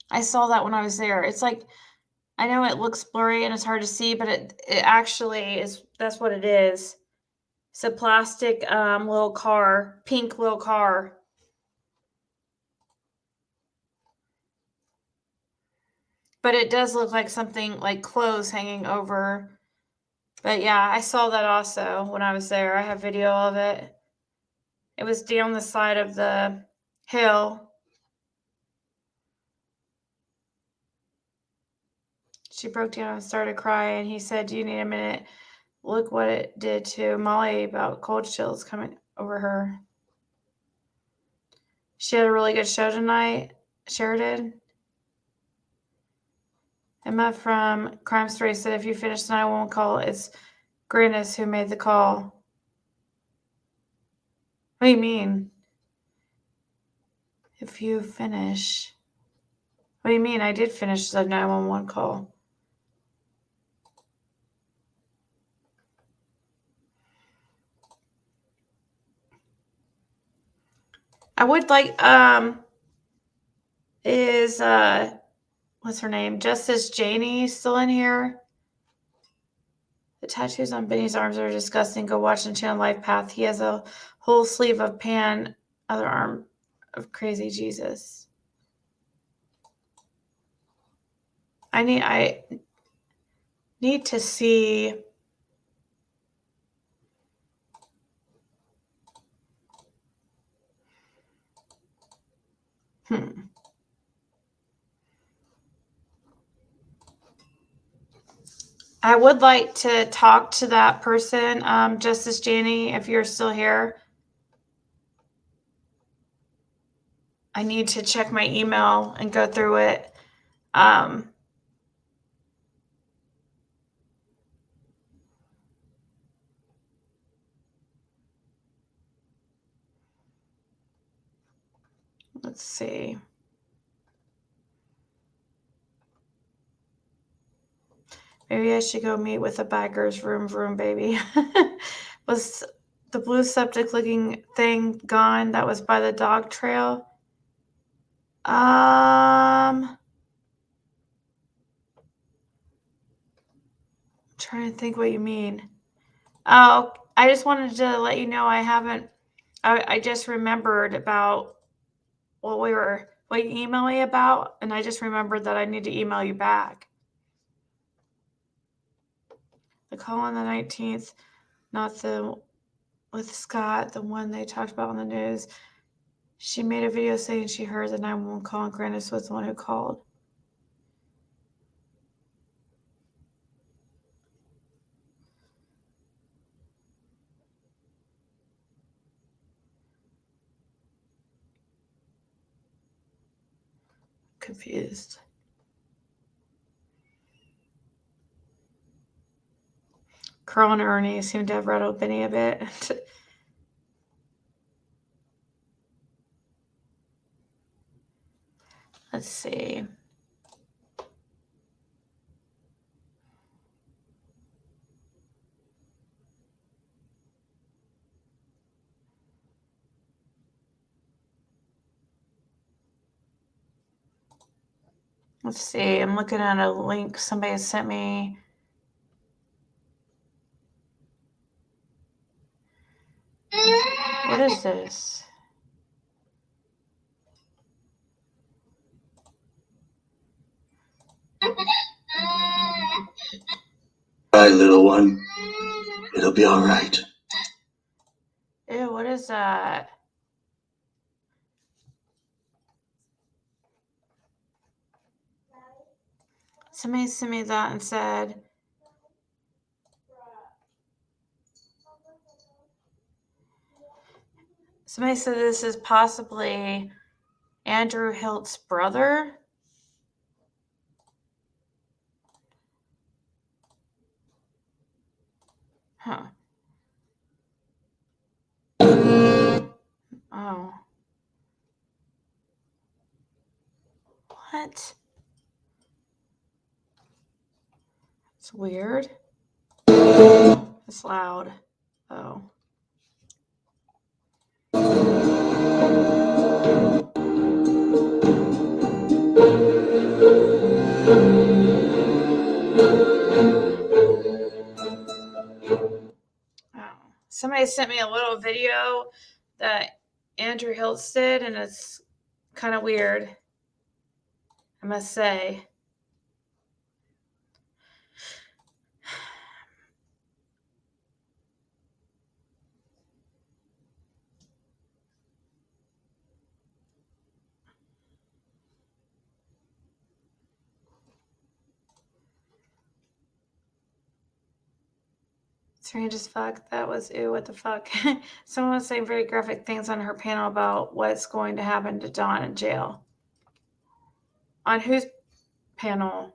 I saw that when I was there. It's like, I know it looks blurry and it's hard to see, but it actually is, that's what it is. It's a plastic little car, pink little car. But it does look like something like clothes hanging over. But yeah, I saw that also when I was there. I have video of it. It was down the side of the hill. She broke down and started crying. He said, "Do you need a minute? Look what it did to Molly about cold chills coming over her." She had a really good show tonight. Sheridan. Emma from Crime Story said, "If you finish the 911 call, it's Grannis who made the call." What do you mean? If you finish. What do you mean? I did finish the 911 call. I would like, is, what's her name? Justice Janey still in here? The tattoos on Benny's arms are disgusting. Go watch the channel Life Path. He has a whole sleeve of Pan, other arm of Crazy Jesus. I need to see. I would like to talk to that person, Justice Janie, if you're still here. I need to check my email and go through it. Let's see. Maybe I should go meet with the bikers. Vroom, vroom, baby. Was the blue septic looking thing gone that was by the dog trail? I'm trying to think what you mean. Oh, I just wanted to let you know I just remembered about what you emailed me about, and I just remembered that I need to email you back. The call on the 19th, not the with Scott, the one they talked about on the news. She made a video saying she heard the 911 call and Grandis was the one who called. Confused. Carl and Ernie seem to have rattled Benny a bit. Let's see. Let's see. I'm looking at a link somebody sent me. What is this? All right, little one. It'll be all right. Ew, what is that? Somebody sent me that and said, somebody said this is possibly Andrew Hilt's brother. Huh. Oh. What? It's weird. It's loud. Oh. Somebody sent me a little video that Andrew Hiltz did, and it's kind of weird, I must say. Strange as fuck. That was ew, what the fuck. Someone was saying very graphic things on her panel about what's going to happen to Dawn in jail. On whose panel?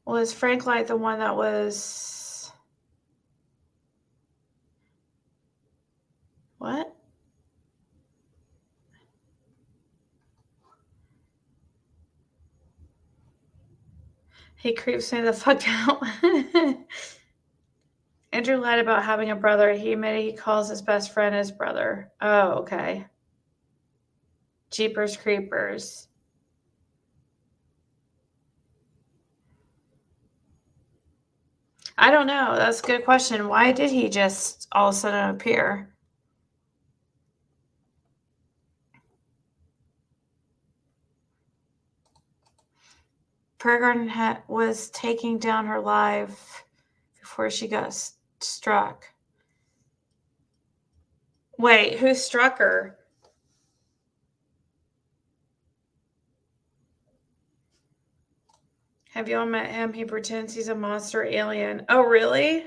Was Frank Light the one that was... What? He creeps me the fuck out. Andrew lied about having a brother. He admitted he calls his best friend his brother. Oh, okay. Jeepers Creepers. I don't know. That's a good question. Why did he just all of a sudden appear? Peregrine was taking down her life before she got struck. Wait, who struck her? Have y'all met him? He pretends he's a monster alien. Oh, really?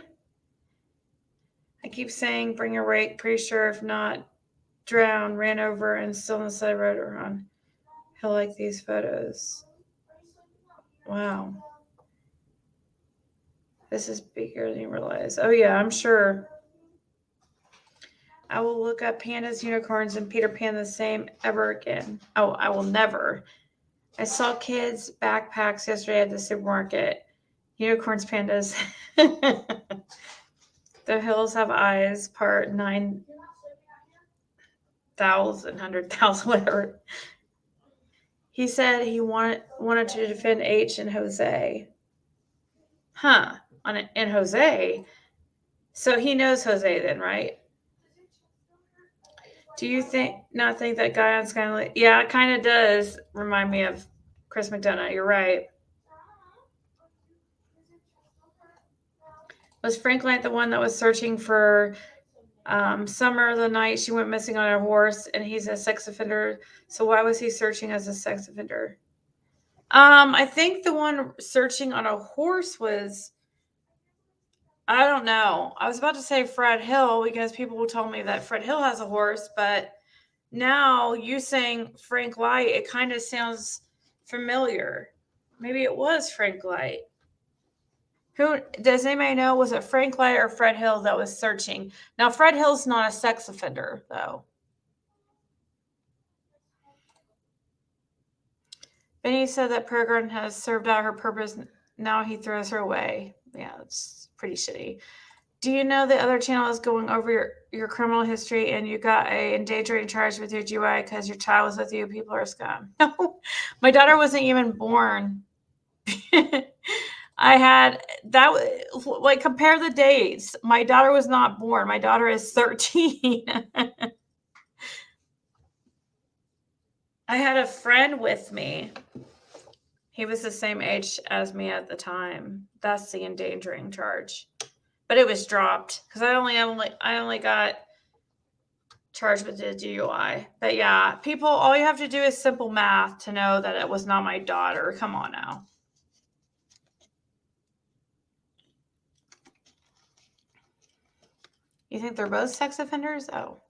I keep saying bring a rake. Pretty sure if not, drown, ran over, and still on the side of the road around. He'll like these photos. Wow. This is bigger than you realize. Oh, yeah, I'm sure. I will look up pandas, unicorns, and Peter Pan the same ever again. Oh, I will never. I saw kids' backpacks yesterday at the supermarket. Unicorns, pandas. The hills have eyes, part 9,000, 100,000, whatever. He said he wanted to defend H and Jose. Huh. And Jose? So he knows Jose then, right? Do you not think that guy on Skyline? Yeah, it kind of does remind me of Chris McDonough. You're right. Was Frank Light the one that was searching for Summer the night she went missing on a horse, and he's a sex offender? So why was he searching as a sex offender? I think the one searching on a horse was, I don't know. I was about to say Fred Hill because people told me that Fred Hill has a horse, but now you saying Frank Light, it kind of sounds familiar. Maybe it was Frank Light. Who does anybody know? Was it Frank Light or Fred Hill that was searching? Now, Fred Hill's not a sex offender, though. Benny said that Peregrine has served out her purpose. Now he throws her away. Yeah, it's pretty shitty. Do you know the other channel is going over your criminal history and you got a endangering charge with your GY because your child was with you? People are scum. No, my daughter wasn't even born. I had that, like, compare the dates. My daughter was not born. My daughter is 13. I had a friend with me. He was the same age as me at the time. That's the endangering charge. But it was dropped because I only got charged with the DUI. But yeah, people, all you have to do is simple math to know that it was not my daughter. Come on now. You think they're both sex offenders? Oh.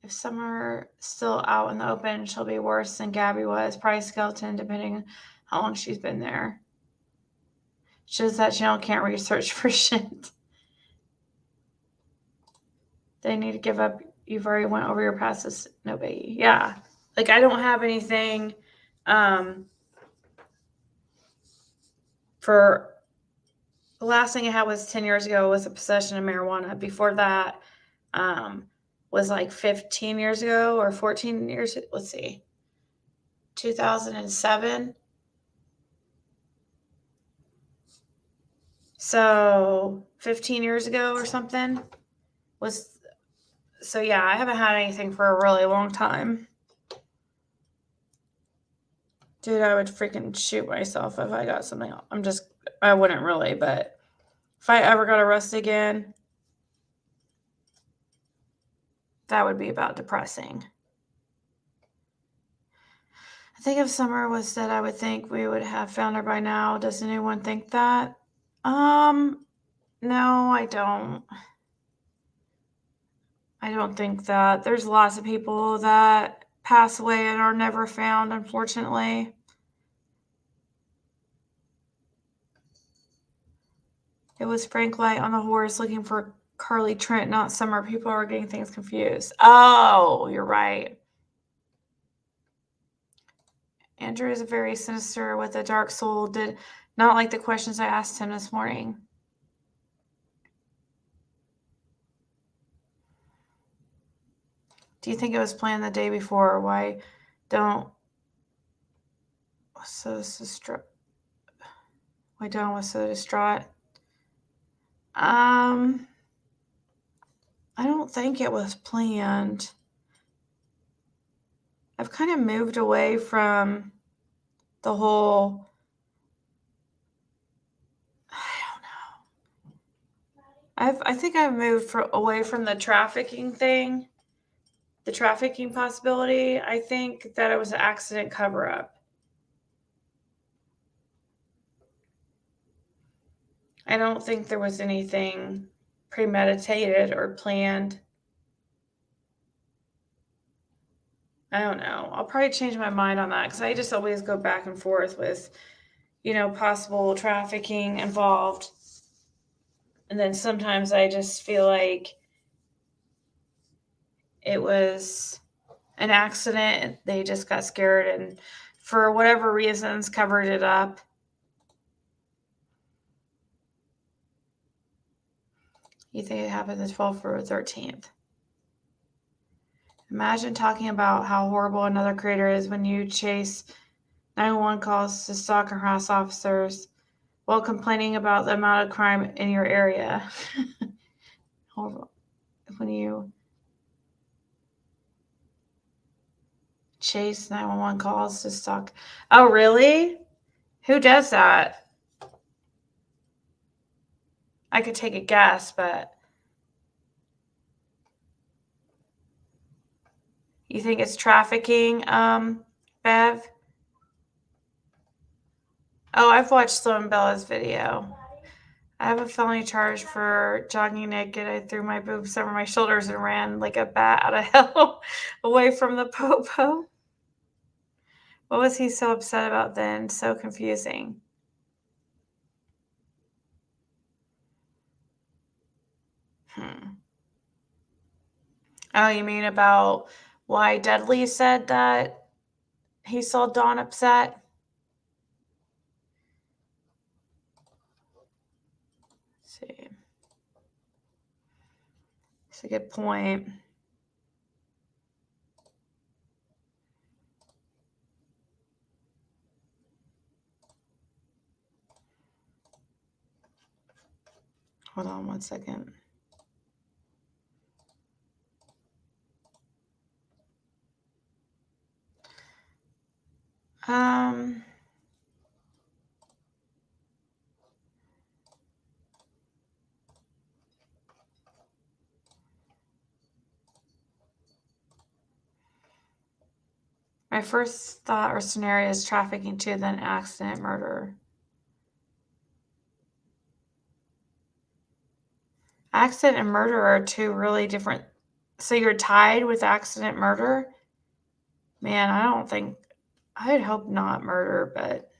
If Summer still out in the open, she'll be worse than Gabby was. Probably skeleton, depending on how long she's been there. Shows that channel can't research for shit. They need to give up. You've already went over your past this. No biggie. Yeah. Like, I don't have anything for the last thing I had was 10 years ago was a possession of marijuana. Before that was like 15 years ago or 14 years. Let's see. 2007. So 15 years ago or something was. So yeah, I haven't had anything for a really long time. Dude, I would freaking shoot myself if I got something. I wouldn't really, but if I ever got arrested again, that would be about depressing. I think if Summer was dead, I would think we would have found her by now. Does anyone think that? No, I don't. I don't think that. There's lots of people that pass away and are never found, unfortunately. It was Frank Light on the horse looking for Carly Trent, not Summer. People are getting things confused. Oh, you're right. Andrew is very sinister with a dark soul. Did not like the questions I asked him this morning. Do you think it was planned the day before? Why don't... So this is Why Dawn was so distraught. I don't think it was planned. I've kind of moved away from the whole, I don't know. I think I've moved away from the trafficking thing, the trafficking possibility. I think that it was an accident cover-up. I don't think there was anything premeditated or planned. I don't know. I'll probably change my mind on that because I just always go back and forth with, possible trafficking involved. And then sometimes I just feel like it was an accident. They just got scared and for whatever reasons covered it up. You think it happened the 12th or 13th? Imagine talking about how horrible another creator is when you chase 911 calls to stalk and harass officers while complaining about the amount of crime in your area. When you chase 911 calls to stalk. Oh, really? Who does that? I could take a guess, but you think it's trafficking, Bev? Oh, I've watched Sloan Bella's video. I have a felony charge for jogging naked. I threw my boobs over my shoulders and ran like a bat out of hell away from the popo. What was he so upset about then? So confusing. Oh, you mean about why Dudley said that he saw Dawn upset? Let's see. That's a good point. Hold on one second. My first thought or scenario is trafficking too, then accident murder. Accident and murder are two really different. So you're tied with accident murder? Man, I'd hope not murder, but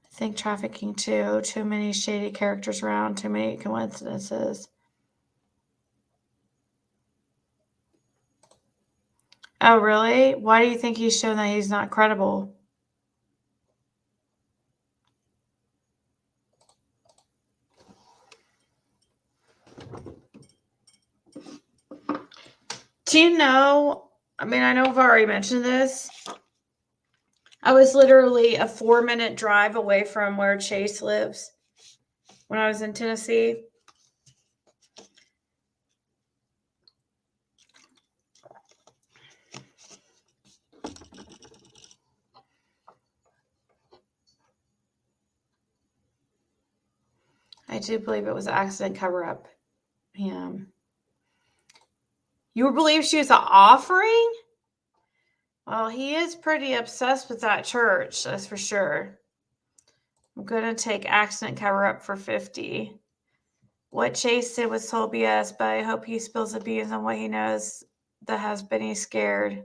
I think trafficking too. Too many shady characters around, too many coincidences. Oh, really? Why do you think he's shown that he's not credible? Do you know, I know I've already mentioned this. I was literally a 4-minute drive away from where Chase lives when I was in Tennessee. I do believe it was an accident cover-up. Yeah. You believe she was an offering? Well, he is pretty obsessed with that church, that's for sure. I'm going to take accident cover-up for 50. What Chase did was total BS, but I hope he spills the beans on what he knows that has Benny scared.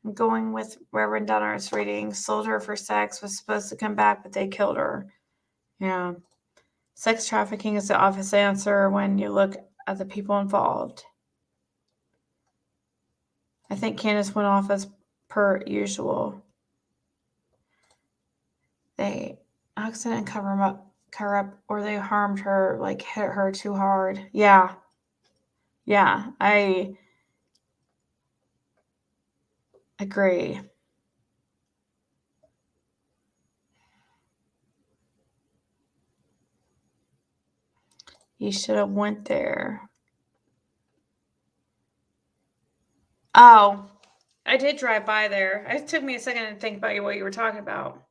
I'm going with Reverend Donner's reading. Sold her for sex, was supposed to come back, but they killed her. Yeah. Sex trafficking is the obvious answer when you look at the people involved. I think Candace went off as per usual. They accident cover up, or they harmed her, like hit her too hard. Yeah. I agree. You should have went there. Oh, I did drive by there. It took me a second to think about what you were talking about.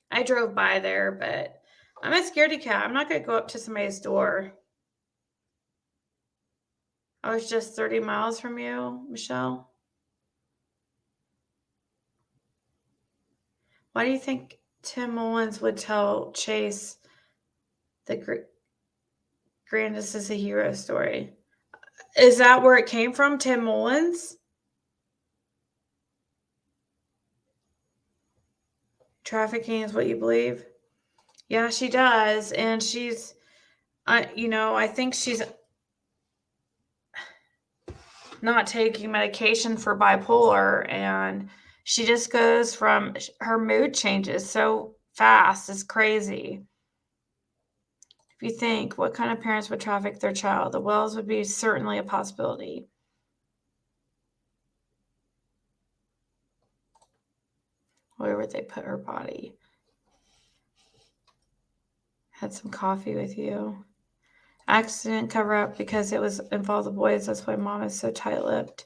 I drove by there, but I'm a scaredy cat. I'm not going to go up to somebody's door. I was just 30 miles from you, Michelle. Why do you think Tim Mullins would tell Chase the Grandest is a Hero story? Is that where it came from, Tim Mullins? Trafficking is what you believe? Yeah, she does. And she's, I think she's not taking medication for bipolar, and she just goes from, her mood changes so fast. It's crazy. If you think, what kind of parents would traffic their child? The Wells would be certainly a possibility. Where would they put her body? Had some coffee with you. Accident cover up because it was involved the boys. That's why mom is so tight-lipped.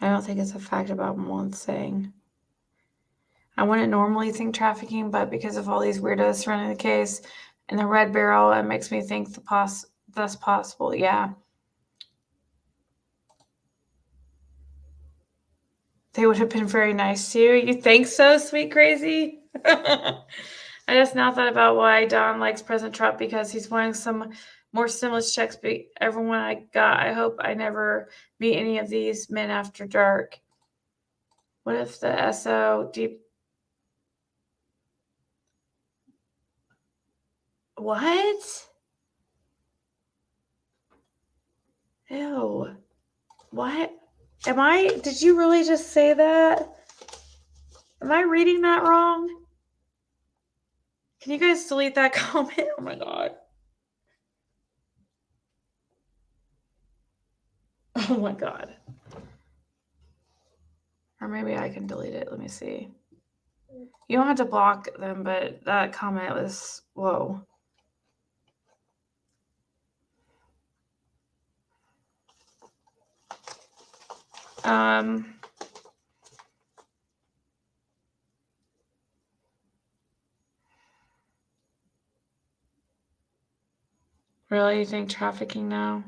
I don't think it's a fact about Mullins saying. I wouldn't normally think trafficking, but because of all these weirdos surrounding the case and the red barrel, it makes me think that's possible. Yeah. They would have been very nice to you. You think so, sweet crazy? I just now thought about why Don likes President Trump, because he's wanting some more stimulus checks. But everyone I got, I hope I never meet any of these men after dark. What if the SO deep? What? Ew. What? Did you really just say that? Am I reading that wrong? Can you guys delete that comment? Oh my God. Oh my God. Or maybe I can delete it. Let me see. You don't have to block them, but that comment was, whoa. Really? You think trafficking now?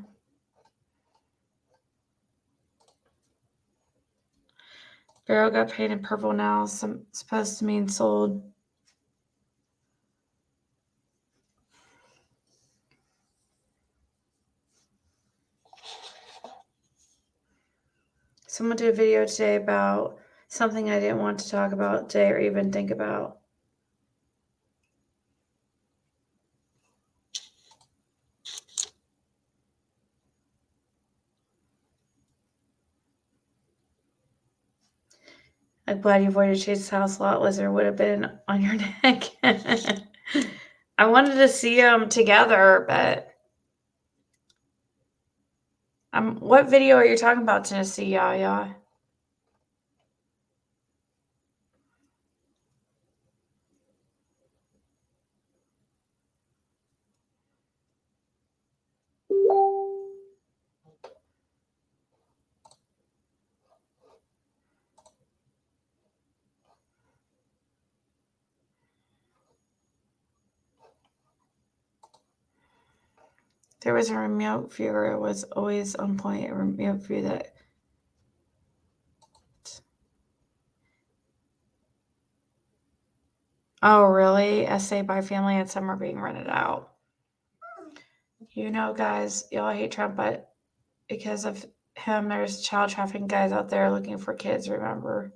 Barrel got painted purple now. Supposed to mean sold. Someone did a video today about something I didn't want to talk about today or even think about. I'm glad you avoided Chase's house. Lot Lizard would have been on your neck. I wanted to see them together, but what video are you talking about, Tennessee Yaya? There was a remote viewer. It was always on point. A remote view that. Oh, really? Essay by family and some are being rented out. You know, guys, y'all hate Trump, but because of him, there's child trafficking guys out there looking for kids, remember?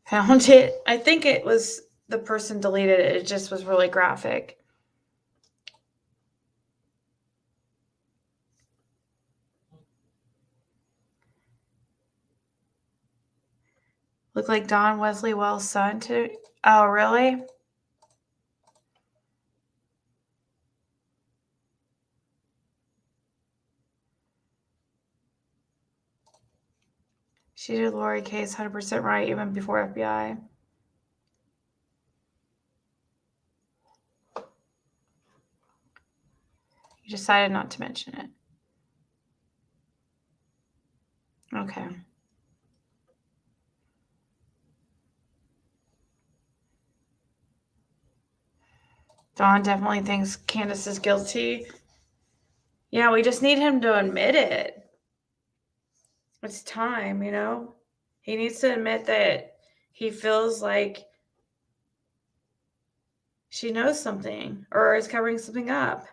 Found it. I think it was the person deleted it. It just was really graphic. Look like Don Wesley Wells' son too. Oh, really? She did Lori K's 100% right even before FBI. You decided not to mention it. Okay. Don definitely thinks Candace is guilty. Yeah, we just need him to admit it. It's time, you know? He needs to admit that he feels like she knows something or is covering something up.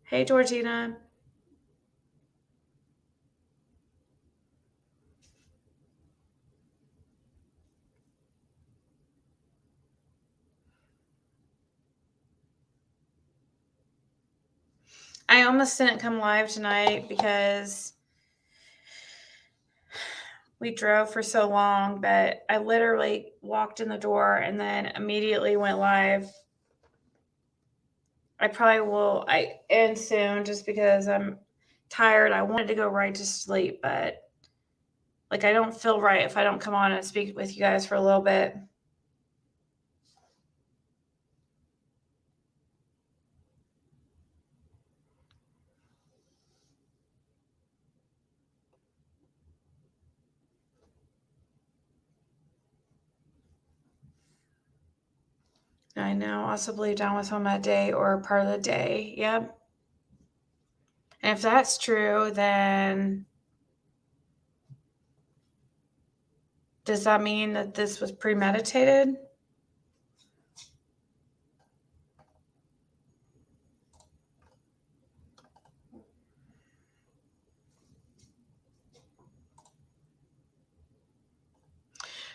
Hey, Georgina. I almost didn't come live tonight because we drove for so long, but I literally walked in the door and then immediately went live. I probably will end soon just because I'm tired. I wanted to go right to sleep, but like I don't feel right if I don't come on and speak with you guys for a little bit. I know. Also believe Don was home that day or part of the day. Yep. And if that's true, then does that mean that this was premeditated?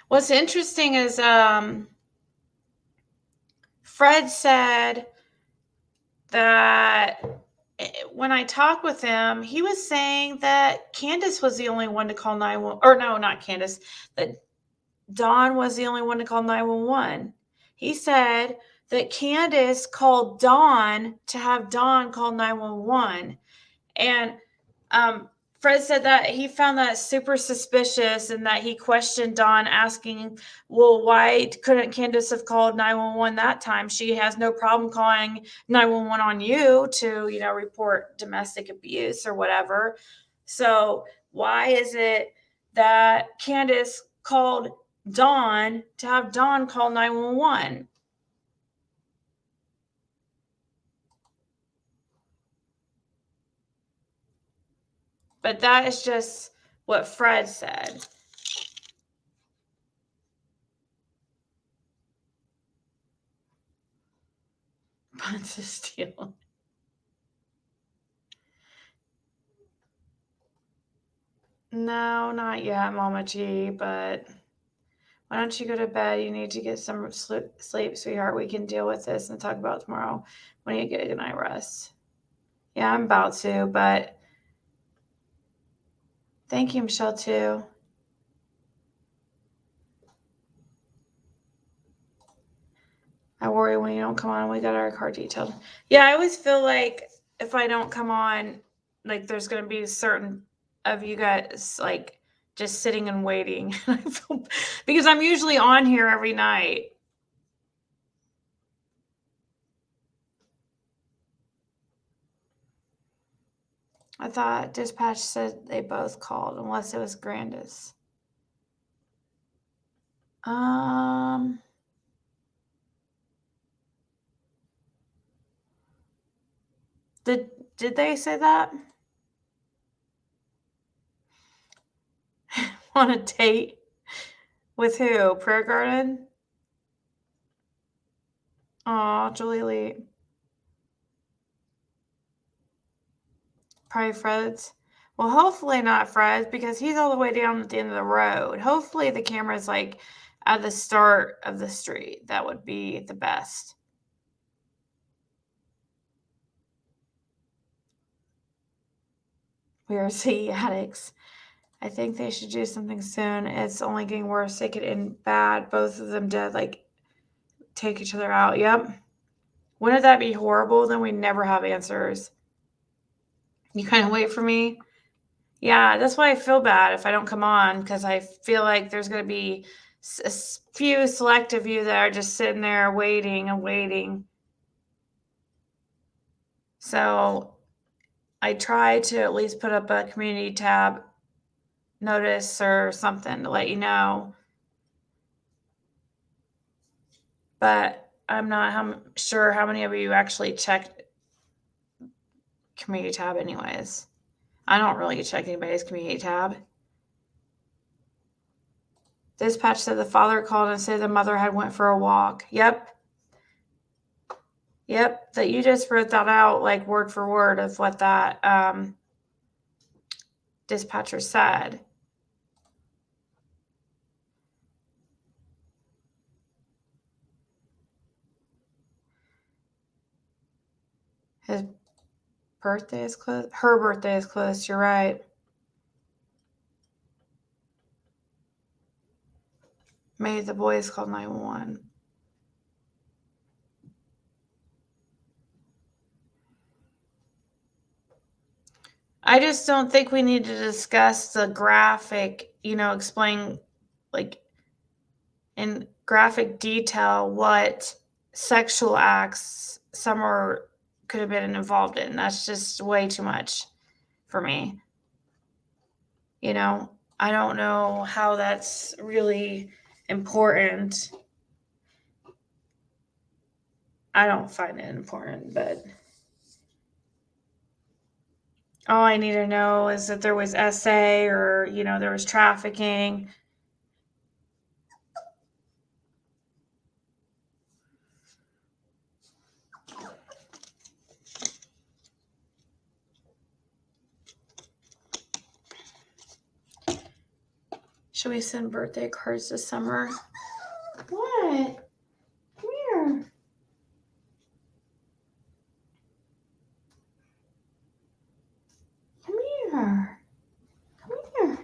What's interesting is Fred said that when I talked with him, he was saying that Candace was the only one to call 911. Or no, not Candace. That Don was the only one to call 911. He said that Candace called Don to have Don call 911. And Fred said that he found that super suspicious and that he questioned Don, asking, well, why couldn't Candace have called 911 that time? She has no problem calling 911 on you to, you know, report domestic abuse or whatever. So why is it that Candace called Don to have Don call 911? But that is just what Fred said. Bunch of steel. No, not yet, Mama G, but why don't you go to bed? You need to get some sleep, sweetheart. We can deal with this and talk about it tomorrow when you get a good night rest. Yeah, I'm about to, but thank you, Michelle, too. I worry when you don't come on. We got our car detailed. Yeah, I always feel like if I don't come on, like there's going to be certain of you guys like just sitting and waiting. Because I'm usually on here every night. I thought dispatch said they both called, unless it was Grandis. Did they say that? On a date? With who? Prayer Garden? Aw, Julie Lee. Probably Fred's. Well, hopefully not Fred's because he's all the way down at the end of the road. Hopefully the camera's like at the start of the street. That would be the best. We are Ziggy addicts. I think they should do something soon. It's only getting worse. They could end bad. Both of them dead. Like, take each other out. Yep. Wouldn't that be horrible? Then we never have answers. You kind of wait for me. Yeah, that's why I feel bad if I don't come on, because I feel like there's going to be a few selective of you that are just sitting there waiting and waiting. So I try to at least put up a community tab notice or something to let you know. But I'm not sure how many of you actually checked community tab anyways. I don't really check anybody's community tab. Dispatch said the father called and said the mother had went for a walk. Yep. That you just wrote that out like word for word of what that dispatcher said. His birthday is close. Her birthday is close. You're right. Maybe the boys called 911. I just don't think we need to discuss the graphic, explain like in graphic detail what sexual acts Summer could have been involved in. That's just way too much for me. I don't know how that's really important. I don't find it important, but all I need to know is that there was SA or, there was trafficking. Should we send birthday cards this summer? What? Come here. Come here. Come here.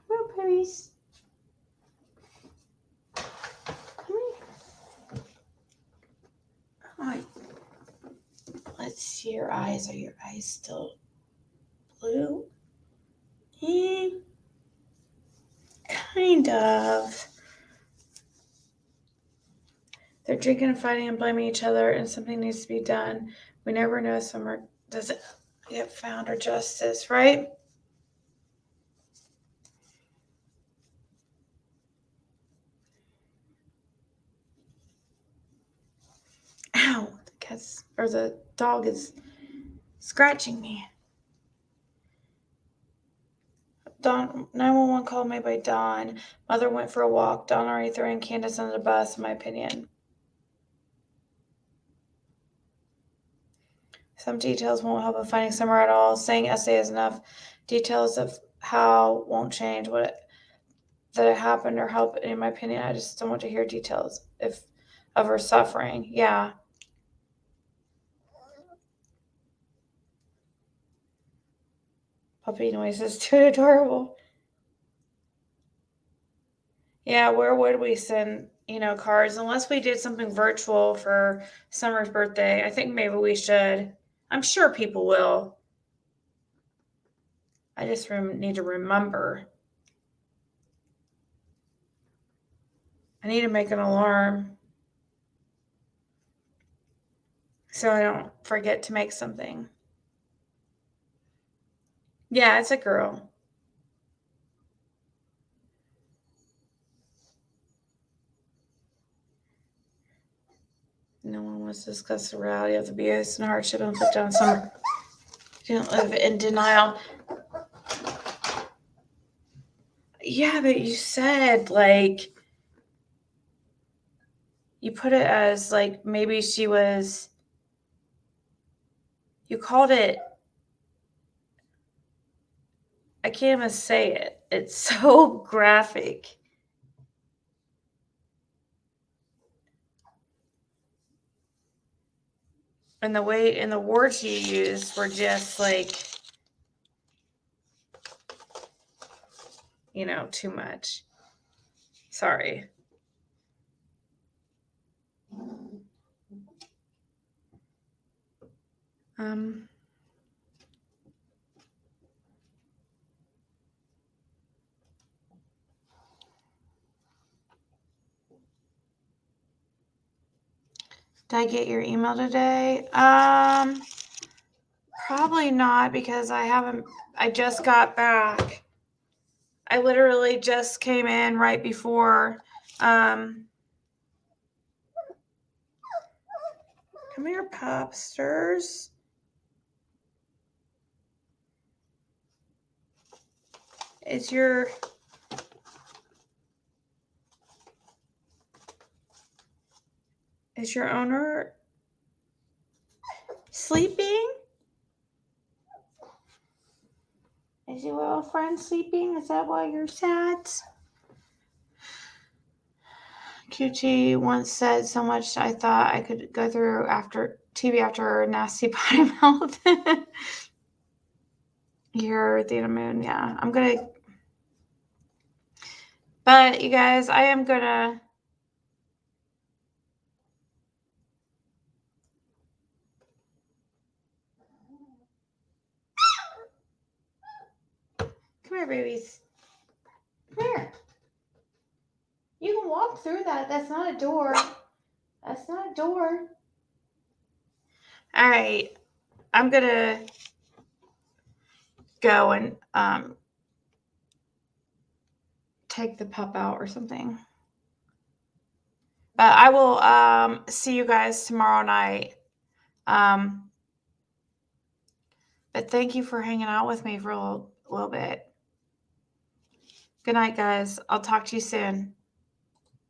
Come on, puppies. Come here. All right. Let's see your eyes. Are your eyes still blue? Kind of. They're drinking and fighting and blaming each other, and something needs to be done. We never know if Summer doesn't get found or justice, right? Ow! The dog is scratching me. Dawn, 911 call made by Dawn. Mother went for a walk. Dawn already throwing Candace under the bus, in my opinion. Some details won't help in finding Summer at all. Saying essay is enough. Details of how won't change that it happened or help, in my opinion. I just don't want to hear details of her suffering. Yeah. Puppy noises, too adorable. Yeah, where would we send, cards? Unless we did something virtual for Summer's birthday. I think maybe we should. I'm sure people will. I just need to remember. I need to make an alarm so I don't forget to make something. Yeah, it's a girl. No one wants to discuss the reality of the abuse and hardship inflicted on Summer. You don't live in denial. Yeah, but you said, you put it as, maybe she was, you called it, I can't even say it. It's so graphic. And the way and the words you used were just like, you know, too much. Sorry. Did I get your email today? Probably not, because I just got back. I literally just came in right before. Come here, Popsters. Is your owner sleeping? Is your little friend sleeping? Is that why you're sad? QT once said so much I thought I could go through after TV after a nasty potty mouth. You're the moon, yeah. I'm gonna, but you guys, I am gonna. Come here, babies. Come here. You can walk through that. That's not a door. That's not a door. All right. I'm going to go and take the pup out or something. But I will see you guys tomorrow night. But thank you for hanging out with me for a little bit. Good night, guys. I'll talk to you soon.